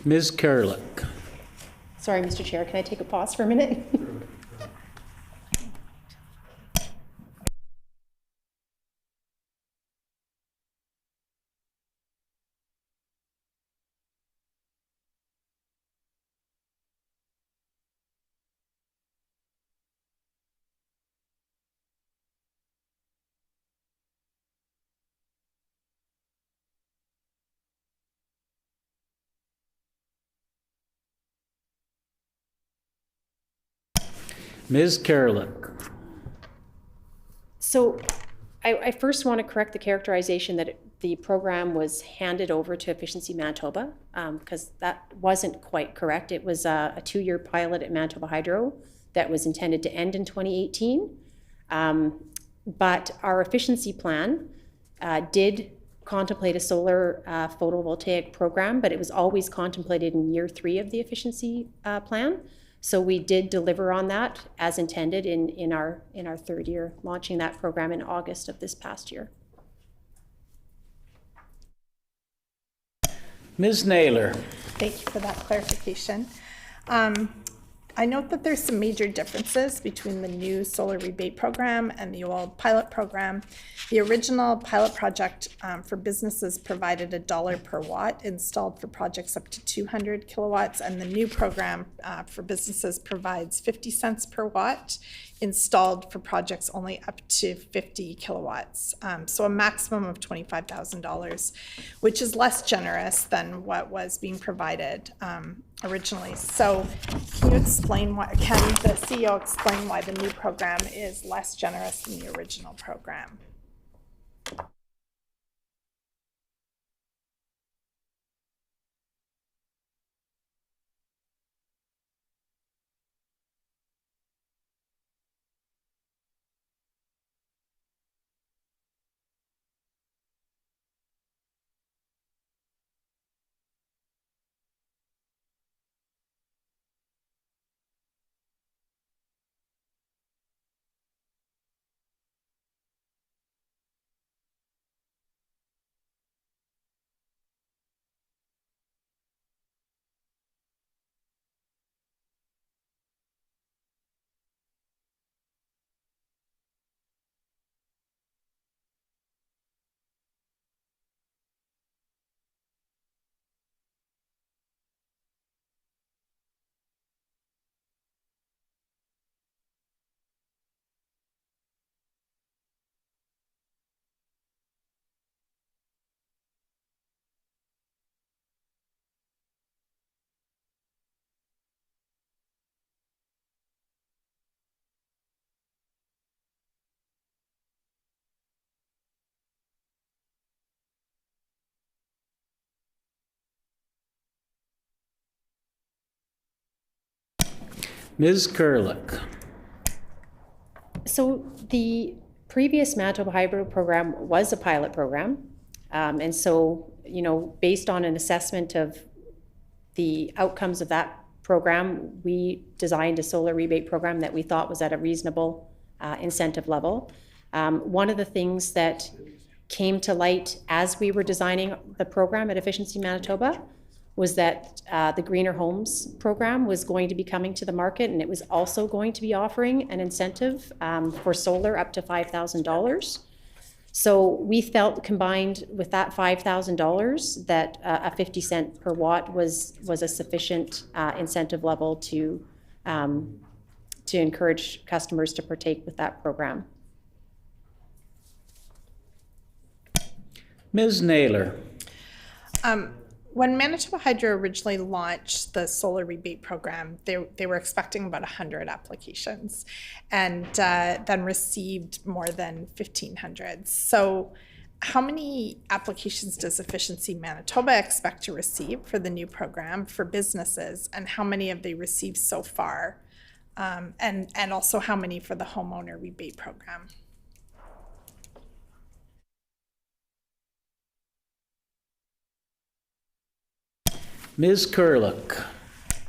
Ms. Kurlik. Sorry, Mr. Chair, can I take a pause for a minute? Ms. Kurlik. So I first want to correct the characterization that the program was handed over to Efficiency Manitoba, because that wasn't quite correct. It was a 2-year pilot at Manitoba Hydro that was intended to end in 2018. But our efficiency plan did contemplate a solar photovoltaic program, but it was always contemplated in year 3 of the efficiency plan. So we did deliver on that as intended in our 3rd year, launching that program in August of this past year. Ms. Naylor. Thank you for that clarification. I note that there's some major differences between the new solar rebate program and the old pilot program. The original pilot project for businesses provided $1 per watt installed for projects up to 200 kilowatts, and the new program for businesses provides 50 cents per watt installed for projects only up to 50 kilowatts. So a maximum of $25,000, which is less generous than what was being provided originally. So can you explain why, can the CEO explain why the new program is less generous than the original program? Ms. Kerlick. So the previous Manitoba Hydro program was a pilot program. And so, you know, based on an assessment of the outcomes of that program, we designed a solar rebate program that we thought was at a reasonable incentive level. One of the things that came to light as we were designing the program at Efficiency Manitoba was that the Greener Homes program was going to be coming to the market, and it was also going to be offering an incentive for solar up to $5,000. So we felt, combined with that $5,000, that a 50 cent per watt was a sufficient incentive level to encourage customers to partake with that program. Ms. Naylor. When Manitoba Hydro originally launched the solar rebate program, they were expecting about 100 applications, and then received more than 1,500. So how many applications does Efficiency Manitoba expect to receive for the new program for businesses, and how many have they received so far? And also how many for the homeowner rebate program? Ms. Kerlick.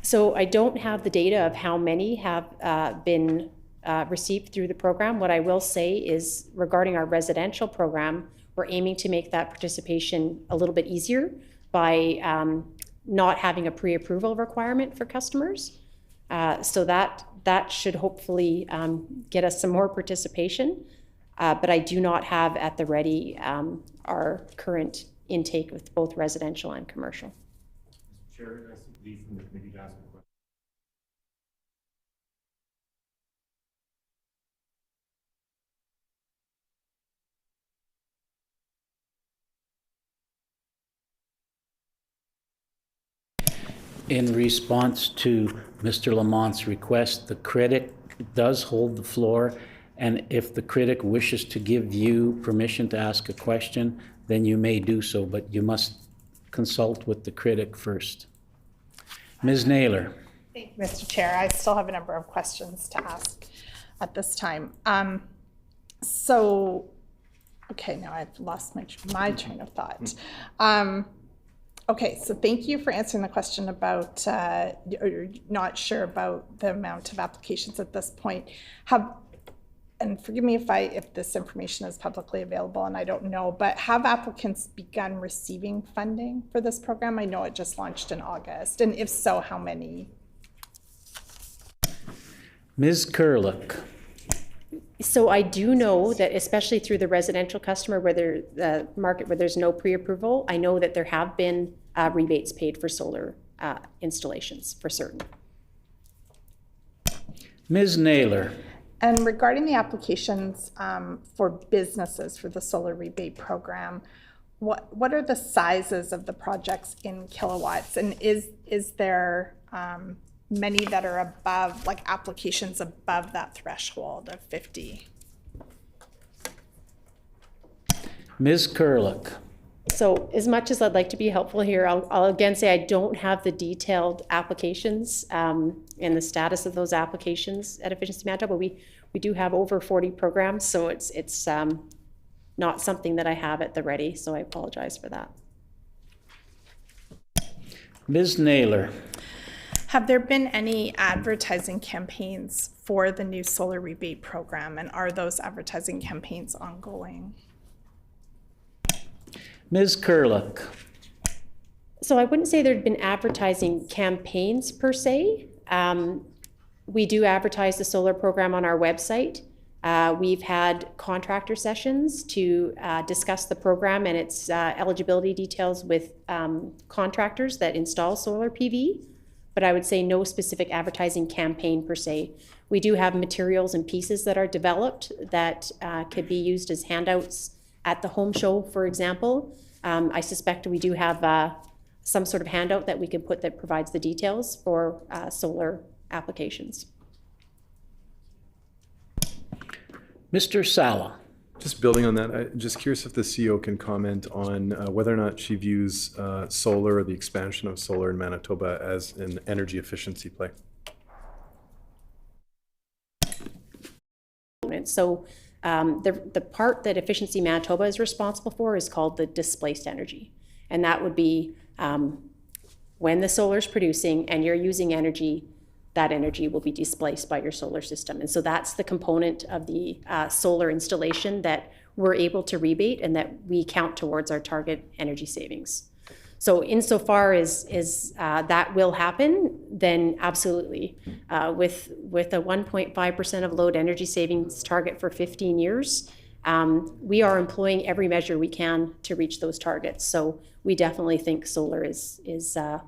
So I don't have the data of how many have been received through the program. What I will say is, regarding our residential program, we're aiming to make that participation a little bit easier by not having a pre-approval requirement for customers. So that should hopefully get us some more participation. But I do not have at the ready our current intake with both residential and commercial. Chair, I see Lee from the committee to ask a question. In response to Mr. Lamont's request, the critic does hold the floor, and if the critic wishes to give you permission to ask a question, then you may do so, but you must consult with the critic first. Ms. Naylor. Thank you, Mr. Chair. I still have a number of questions to ask at this time. Okay, now I've lost my train of thought. Okay, so thank you for answering the question about you're not sure about the amount of applications at this point. And forgive me if this information is publicly available and I don't know, but have applicants begun receiving funding for this program? I know it just launched in August, and if so, how many? Ms. Kerlick. So I do know that, especially through the residential customer where the market where there's no pre-approval, I know that there have been rebates paid for solar installations for certain. Ms. Naylor. And regarding the applications for businesses for the solar rebate program, what are the sizes of the projects in kilowatts? And is there many that are above, like applications above that threshold of 50? Ms. Kerlick. So as much as I'd like to be helpful here, I'll again say I don't have the detailed applications and the status of those applications at Efficiency Manitoba. We do have over 40 programs, so it's not something that I have at the ready, so I apologize for that. Ms. Naylor. Have there been any advertising campaigns for the new solar rebate program, and are those advertising campaigns ongoing? Ms. Kerlick. So I wouldn't say there'd been advertising campaigns per se. We do advertise the solar program on our website. We've had contractor sessions to discuss the program and its eligibility details with contractors that install solar PV, but I would say no specific advertising campaign per se. We do have materials and pieces that are developed that could be used as handouts at the home show, for example. I suspect we do have some sort of handout that we could put that provides the details for solar applications. Mr. Sala. Just building on that, I'm just curious if the CEO can comment on whether or not she views solar or the expansion of solar in Manitoba as an energy efficiency play. So the part that Efficiency Manitoba is responsible for is called the displaced energy. And that would be when the solar is producing and you're using energy, that energy will be displaced by your solar system. And so that's the component of the solar installation that we're able to rebate and that we count towards our target energy savings. So insofar as that will happen, then absolutely. With a 1.5% of load energy savings target for 15 years, we are employing every measure we can to reach those targets. So we definitely think solar is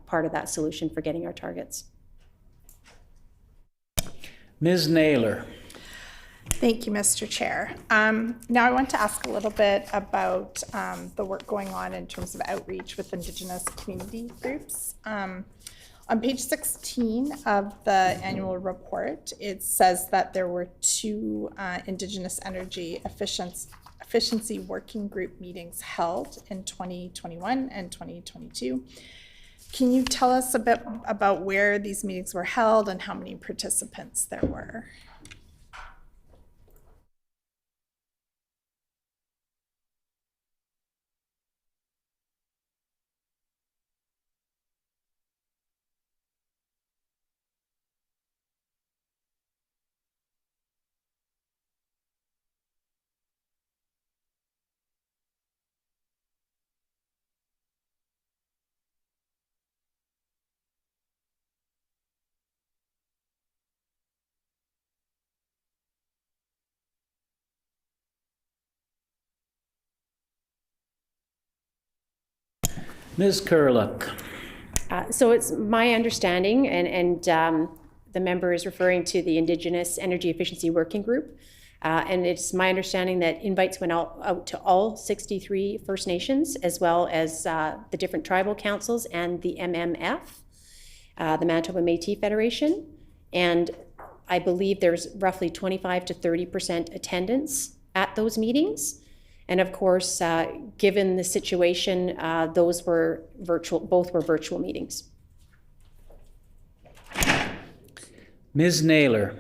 part of that solution for getting our targets. Ms. Naylor. Thank you, Mr. Chair. Now I want to ask a little bit about the work going on in terms of outreach with Indigenous community groups. On page 16 of the annual report, it says that there were 2 Indigenous energy efficiency working group meetings held in 2021 and 2022. Can you tell us a bit about where these meetings were held and how many participants there were? Ms. Kerlick. So it's my understanding, and the member is referring to the Indigenous Energy Efficiency Working Group, and it's my understanding that invites went out to all 63 First Nations, as well as the different tribal councils and the MMF, the Manitoba Métis Federation, and I believe there's roughly 25 to 30% attendance at those meetings. And of course, given the situation, those were virtual, both were virtual meetings. Ms. Naylor.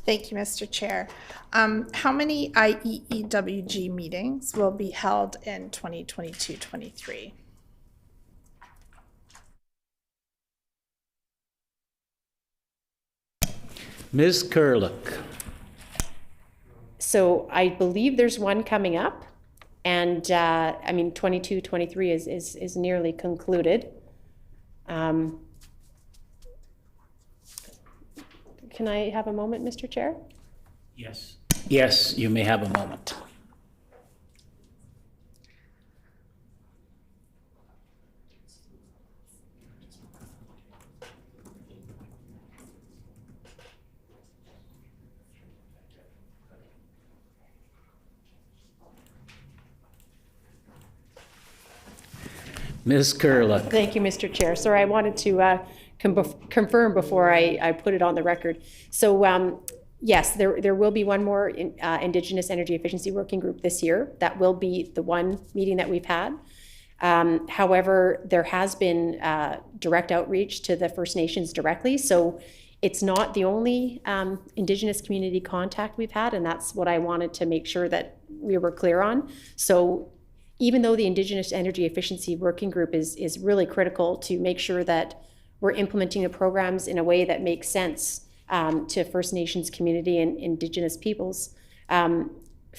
Thank you, Mr. Chair. How many IEEWG meetings will be held in 2022-23? Ms. Kerlick. So I believe there's one coming up, and I mean 22-23 is nearly concluded. Can I have a moment, Mr. Chair? Yes. Yes, you may have a moment. Ms. Kurlik. Thank you, Mr. Chair. Sorry, I wanted to confirm before I put it on the record. So yes, there will be one more Indigenous Energy Efficiency Working Group this year. That will be the one meeting that we've had. However, there has been direct outreach to the First Nations directly. So it's not the only Indigenous community contact we've had, and that's what I wanted to make sure that we were clear on. So even though the Indigenous Energy Efficiency Working Group is really critical to make sure that we're implementing the programs in a way that makes sense to First Nations community and Indigenous peoples,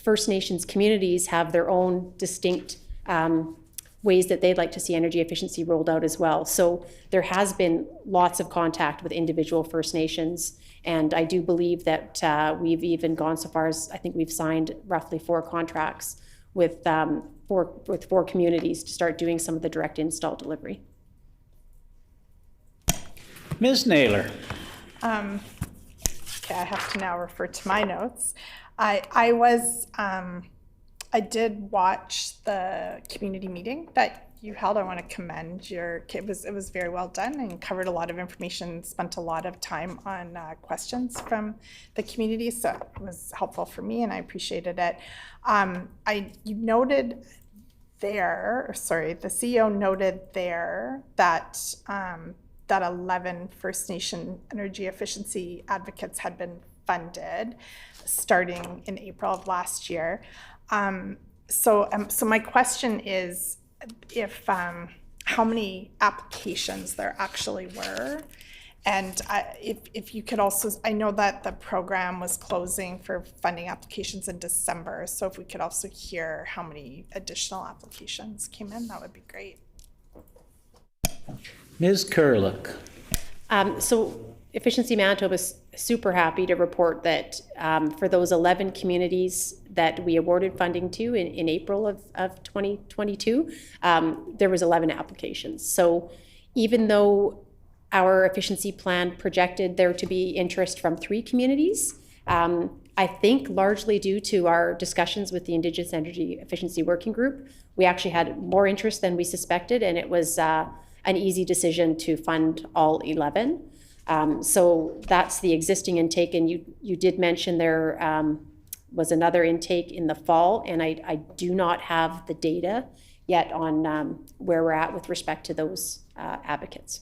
First Nations communities have their own distinct ways that they'd like to see energy efficiency rolled out as well. So there has been lots of contact with individual First Nations, and I do believe that we've even gone so far as I think we've signed roughly 4 contracts with four communities to start doing some of the direct install delivery. Ms. Naylor. Okay, I have to now refer to my notes. I did watch the community meeting that you held. I want to commend it was very well done and covered a lot of information, spent a lot of time on questions from the community, so it was helpful for me and I appreciated it. You noted there, the CEO noted there that that 11 First Nation energy efficiency advocates had been funded starting in April of last year. So my question is if how many applications there actually were, and if you could also, I know that the program was closing for funding applications in December, so if we could also hear how many additional applications came in, that would be great. Ms. Kurlik. So Efficiency Manitoba is super happy to report that for those 11 communities that we awarded funding to in April of 2022, there was 11 applications. So even though our efficiency plan projected there to be interest from 3 communities, I think largely due to our discussions with the Indigenous Energy Efficiency Working Group, we actually had more interest than we suspected, and it was an easy decision to fund all 11. So that's the existing intake, and you did mention there was another intake in the fall, and I do not have the data yet on where we're at with respect to those advocates.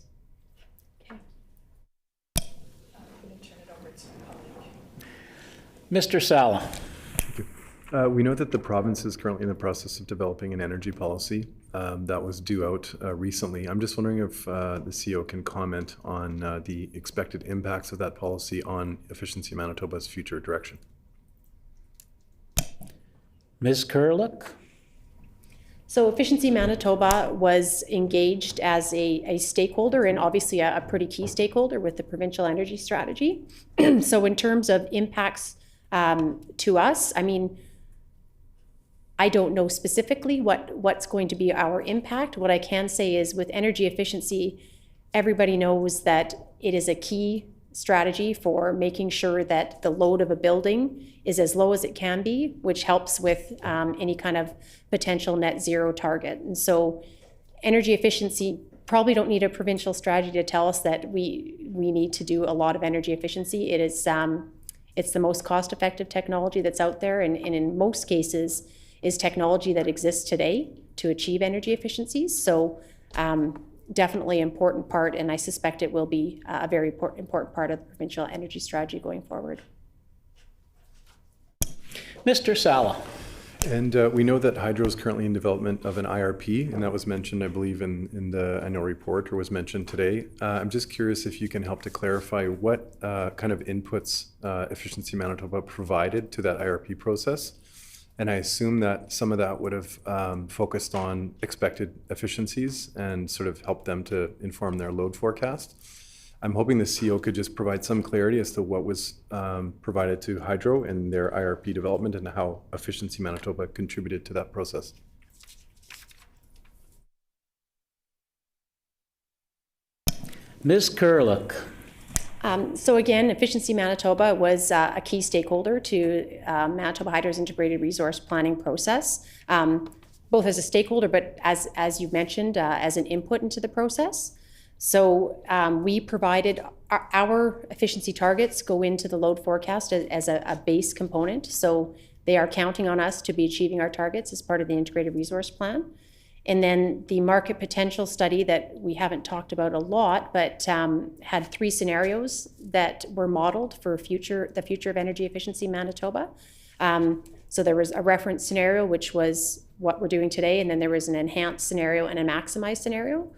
Mr. Sala. We know that the province is currently in the process of developing an energy policy that was due out recently. I'm just wondering if the CEO can comment on the expected impacts of that policy on Efficiency Manitoba's future direction. Ms. Kurlik. So Efficiency Manitoba was engaged as a stakeholder, and obviously a pretty key stakeholder with the provincial energy strategy. So in terms of impacts to us, I mean, I don't know specifically what's going to be our impact. What I can say is with energy efficiency, everybody knows that it is a key strategy for making sure that the load of a building is as low as it can be, which helps with any kind of potential net zero target. And so energy efficiency probably don't need a provincial strategy to tell us that we need to do a lot of energy efficiency. It is it's the most cost-effective technology that's out there, and in most cases is technology that exists today to achieve energy efficiencies. So definitely important part, and I suspect it will be a very important part of the provincial energy strategy going forward. Mr. Sala. And we know that Hydro is currently in development of an IRP, and that was mentioned, I believe, in the annual report, or was mentioned today. I'm just curious if you can help to clarify what kind of inputs Efficiency Manitoba provided to that IRP process. And I assume that some of that would have focused on expected efficiencies and sort of helped them to inform their load forecast. I'm hoping the CEO could just provide some clarity as to what was provided to Hydro in their IRP development and how Efficiency Manitoba contributed to that process. Ms. Kerlick. So again, Efficiency Manitoba was a key stakeholder to Manitoba Hydro's integrated resource planning process, both as a stakeholder, but as you mentioned, as an input into the process. So we provided our efficiency targets go into the load forecast as a base component. So they are counting on us to be achieving our targets as part of the integrated resource plan. And then the market potential study that we haven't talked about a lot, but had 3 scenarios that were modeled for the future of energy efficiency in Manitoba. So there was a reference scenario, which was what we're doing today, and then there was an enhanced scenario and a maximized scenario.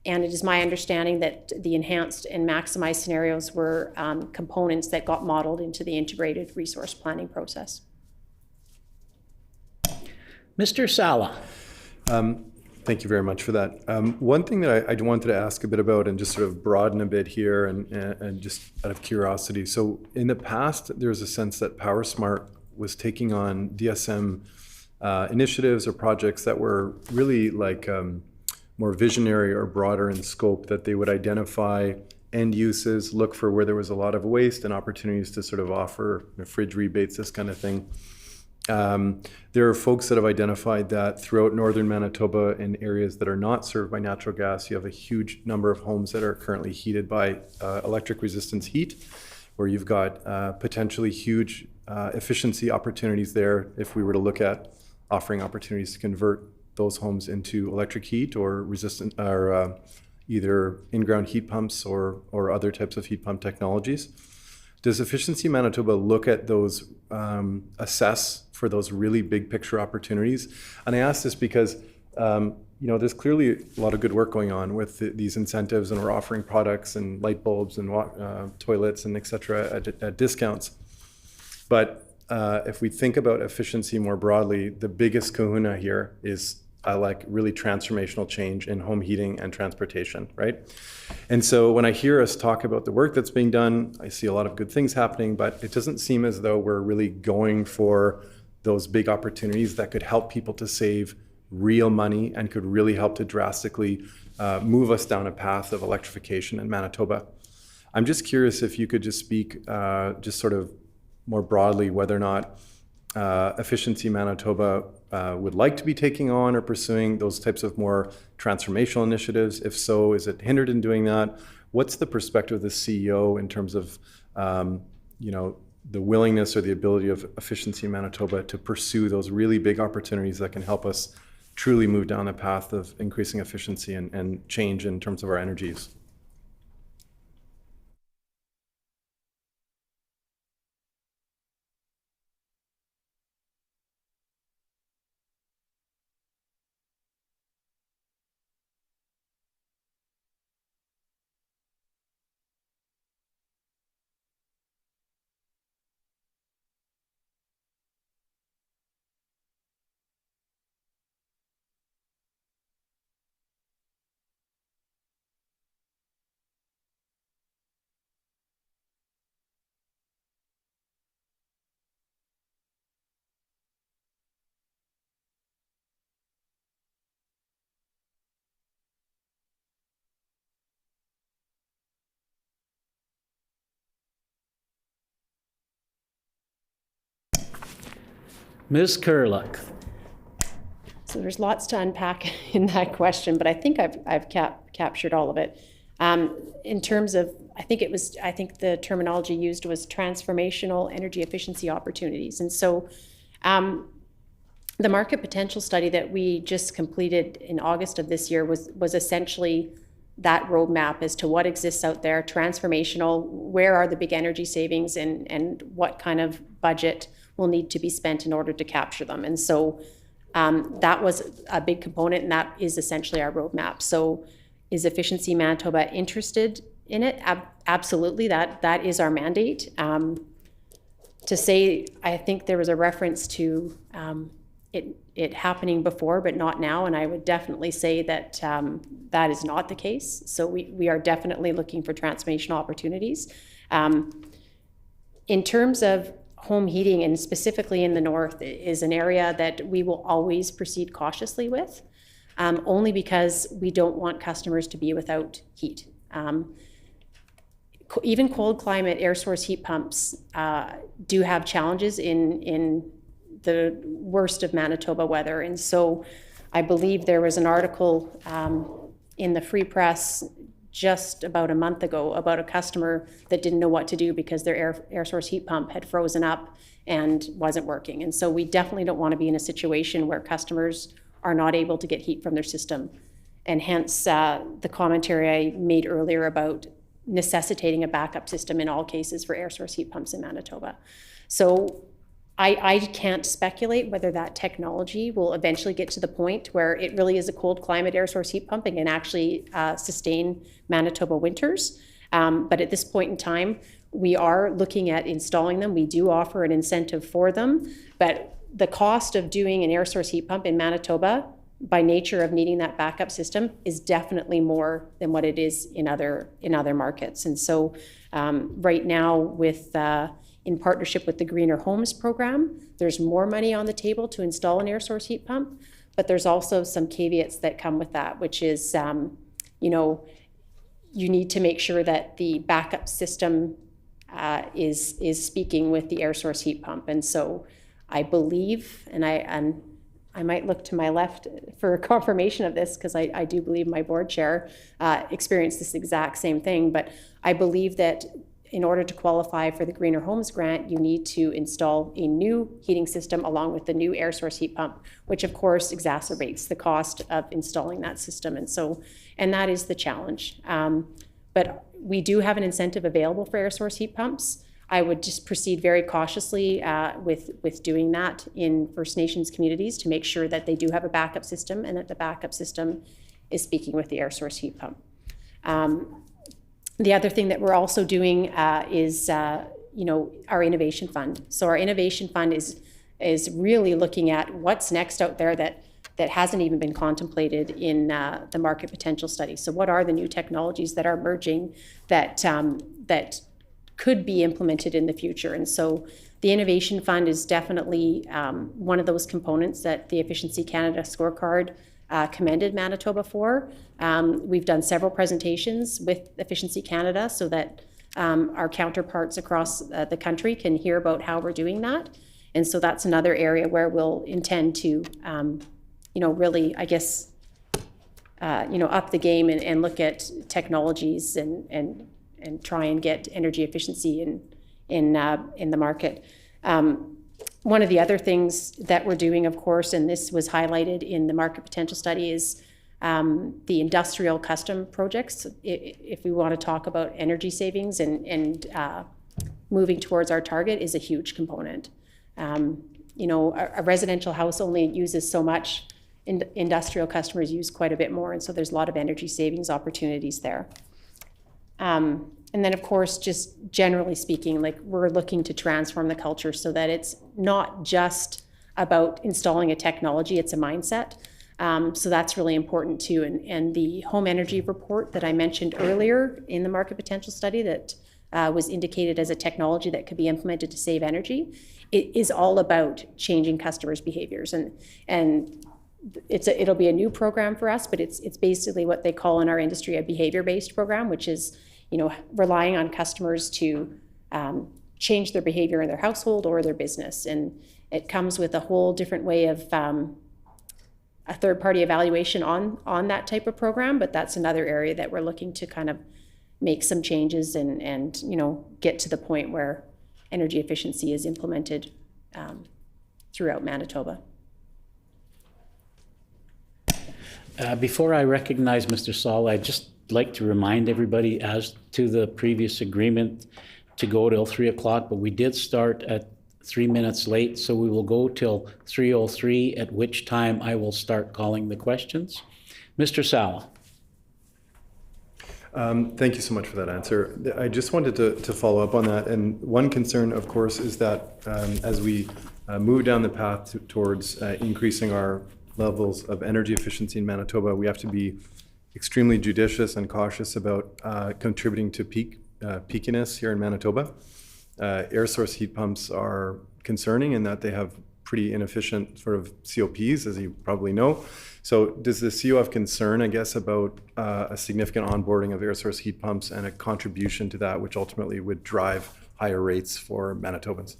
And it is my understanding that the enhanced and maximized scenarios were components that got modeled into the integrated resource planning process. Mr. Sala. Thank you very much for that. One thing that I wanted to ask a bit about and just sort of broaden a bit here and just out of curiosity. So in the past, there was a sense that PowerSmart was taking on DSM initiatives or projects that were really like more visionary or broader in scope, that they would identify end uses, look for where there was a lot of waste and opportunities to sort of offer fridge rebates, this kind of thing. There are folks that have identified that throughout northern Manitoba in areas that are not served by natural gas, you have a huge number of homes that are currently heated by electric resistance heat, where you've got potentially huge efficiency opportunities there if we were to look at offering opportunities to convert those homes into electric heat or resistant or either in-ground heat pumps or other types of heat pump technologies. Does Efficiency Manitoba look at those, assess for those really big picture opportunities? And I ask this because there's clearly a lot of good work going on with these incentives, and we're offering products and light bulbs and toilets and et cetera at discounts. But if we think about efficiency more broadly, the biggest kahuna here is like really transformational change in home heating and transportation, right? And so when I hear us talk about the work that's being done, I see a lot of good things happening, but it doesn't seem as though we're really going for those big opportunities that could help people to save real money and could really help to drastically move us down a path of electrification in Manitoba. I'm just curious if you could just speak just sort of more broadly whether or not Efficiency Manitoba would like to be taking on or pursuing those types of more transformational initiatives. If so, is it hindered in doing that? What's the perspective of the CEO in terms of the willingness or the ability of Efficiency Manitoba to pursue those really big opportunities that can help us truly move down the path of increasing efficiency and change in terms of our energies? Ms. Kerlick. So there's lots to unpack in that question, but I think I've captured all of it. In terms of, I think the terminology used was transformational energy efficiency opportunities. And so the market potential study that we just completed in August of this year was essentially that roadmap as to what exists out there, transformational, where are the big energy savings, and what kind of budget will need to be spent in order to capture them. And so that was a big component, and that is essentially our roadmap. So is Efficiency Manitoba interested in it? Absolutely, that is our mandate. To say, I think there was a reference to it happening before, but not now. And I would definitely say that that is not the case. So we are definitely looking for transformational opportunities. In terms of home heating, and specifically in the north, is an area that we will always proceed cautiously with, only because we don't want customers to be without heat. Even cold climate air source heat pumps do have challenges in the worst of Manitoba weather. And so I believe there was an article in the Free Press just about a month ago about a customer that didn't know what to do because their air source heat pump had frozen up and wasn't working. And so we definitely don't want to be in a situation where customers are not able to get heat from their system. And hence the commentary I made earlier about necessitating a backup system in all cases for air source heat pumps in Manitoba. So I can't speculate whether that technology will eventually get to the point where it really is a cold climate air source heat pump and can actually sustain Manitoba winters. But at this point in time, we are looking at installing them. We do offer an incentive for them, but the cost of doing an air source heat pump in Manitoba, by nature of needing that backup system, is definitely more than what it is in other markets. And so right now, with in partnership with the Greener Homes program, there's more money on the table to install an air source heat pump, but there's also some caveats that come with that, which is, you know, you need to make sure that the backup system is speaking with the air source heat pump. And so I believe, and I might look to my left for confirmation of this, because I do believe my board chair experienced this exact same thing, but I believe that in order to qualify for the Greener Homes grant, you need to install a new heating system along with the new air source heat pump, which of course exacerbates the cost of installing that system. And that is the challenge. But we do have an incentive available for air source heat pumps. I would just proceed very cautiously with doing that in First Nations communities to make sure that they do have a backup system and that the backup system is speaking with the air source heat pump. The other thing that we're also doing is, you know, our innovation fund. So our innovation fund is really looking at what's next out there that hasn't even been contemplated in the market potential study. So what are the new technologies that are emerging that that could be implemented in the future? And so the innovation fund is definitely one of those components that the Efficiency Canada scorecard commended Manitoba for. We've done several presentations with Efficiency Canada so that our counterparts across the country can hear about how we're doing that. And so that's another area where we'll intend to, you know, really, I guess, you know, up the game and look at technologies and try and get energy efficiency in the market. One of the other things that we're doing, of course, and this was highlighted in the market potential study, is the industrial custom projects. If we want to talk about energy savings and moving towards our target, is a huge component. You know, a residential house only uses so much. Industrial customers use quite a bit more, and so there's a lot of energy savings opportunities there. And then, of course, just generally speaking, like, we're looking to transform the culture so that it's not just about installing a technology, it's a mindset. So that's really important too. And the home energy report that I mentioned earlier in the market potential study that was indicated as a technology that could be implemented to save energy, it is all about changing customers' behaviors. And it'll be a new program for us, but it's basically what they call in our industry a behavior-based program, which is, you know, relying on customers to change their behavior in their household or their business. And it comes with a whole different way of a third-party evaluation on that type of program, but that's another area that we're looking to kind of make some changes and you know, get to the point where energy efficiency is implemented throughout Manitoba. Before I recognize Mr. Saul, I'd just like to remind everybody as to the previous agreement to go till 3 o'clock, but we did start at 3 minutes late, so we will go till 3:03, at which time I will start calling the questions. Mr. Saul. Thank you so much for that answer. I just wanted to follow up on that. And one concern, of course, is that as we move down the path towards increasing our levels of energy efficiency in Manitoba, we have to be extremely judicious and cautious about contributing to peakiness here in Manitoba. Air source heat pumps are concerning in that they have pretty inefficient sort of COPs, as you probably know. So does the CO have concern, I guess, about a significant onboarding of air source heat pumps and a contribution to that, which ultimately would drive higher rates for Manitobans?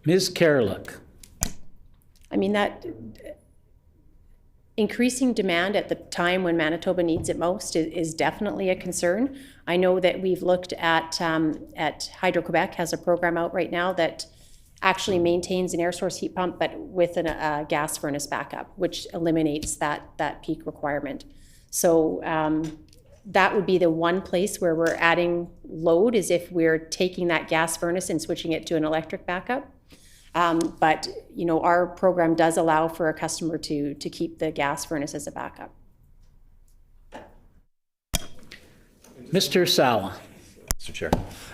Ms. Kerlick. I mean, that increasing demand at the time when Manitoba needs it most is definitely a concern. I know that we've looked at Hydro-Quebec has a program out right now that actually maintains an air source heat pump, but with a gas furnace backup, which eliminates that peak requirement. So that would be the one place where we're adding load, is if we're taking that gas furnace and switching it to an electric backup. But you know, our program does allow for a customer to keep the gas furnace as a backup. Mr. Sala. Mr. Chair.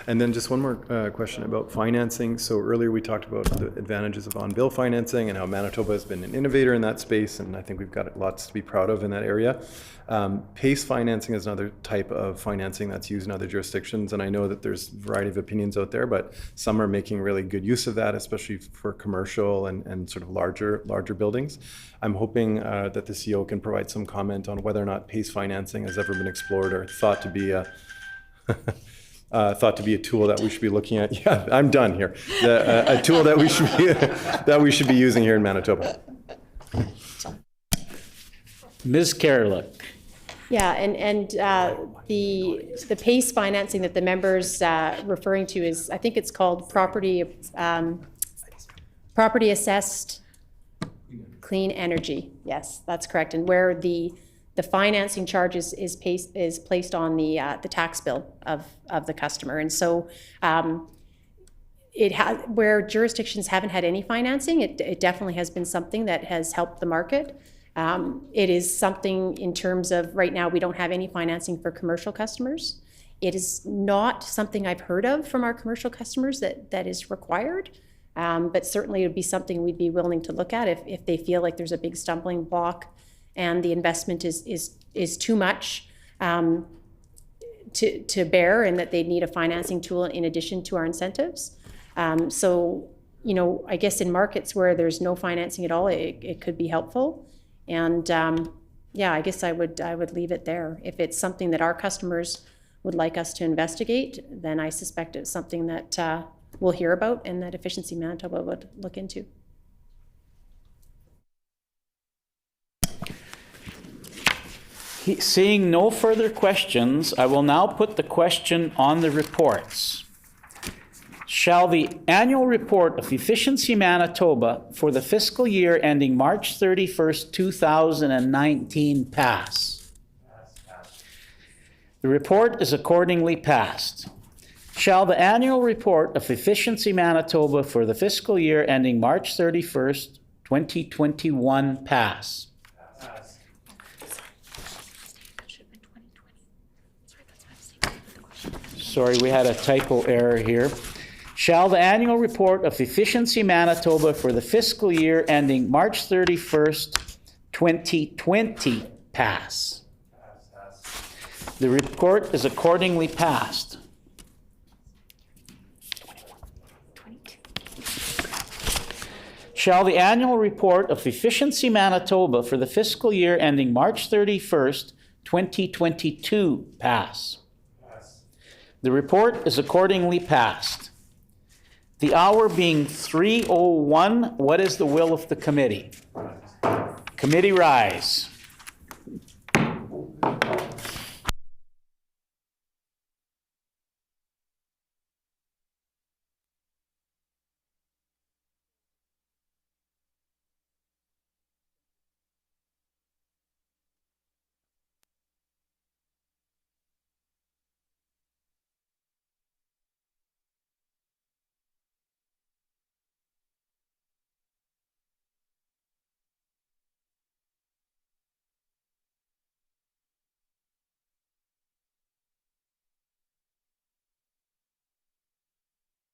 And then just one more question about financing. So earlier we talked about the advantages of on-bill financing and how Manitoba has been an innovator in that space, and I think we've got lots to be proud of in that area. PACE financing is another type of financing that's used in other jurisdictions, and I know that there's a variety of opinions out there, but some are making really good use of that, especially for commercial and sort of larger buildings. I'm hoping that the CEO can provide some comment on whether or not PACE financing has ever been explored or thought to be a a tool that we should be looking at. Yeah, I'm done here. A tool that we should be using here in Manitoba. Ms. Kerlick. Yeah, and the PACE financing that the member's referring to is, I think it's called property assessed clean energy. Yes, that's correct. And where the financing charge is placed on the tax bill of the customer. And so where jurisdictions haven't had any financing, it definitely has been something that has helped the market. It is something in terms of, right now we don't have any financing for commercial customers. It is not something I've heard of from our commercial customers that is required. But certainly it would be something we'd be willing to look at if they feel like there's a big stumbling block and the investment is too much to bear, and that they need a financing tool in addition to our incentives. So, you know, I guess in markets where there's no financing at all, it could be helpful. And yeah, I guess I would leave it there. If it's something that our customers would like us to investigate, then I suspect it's something that we'll hear about and that Efficiency Manitoba would look into. Seeing no further questions, I will now put the question on the reports. Shall the annual report of Efficiency Manitoba for the fiscal year ending March 31st, 2019 pass? The report is accordingly passed. Shall the annual report of Efficiency Manitoba for the fiscal year ending March 31st, 2021 pass? Sorry, we had a typo error here. Shall the annual report of Efficiency Manitoba for the fiscal year ending March 31st, 2020 pass? The report is accordingly passed. Shall the annual report of Efficiency Manitoba for the fiscal year ending March 31st, 2022 pass? The report is accordingly passed. The hour being 3:01, what is the will of the committee? Committee rise.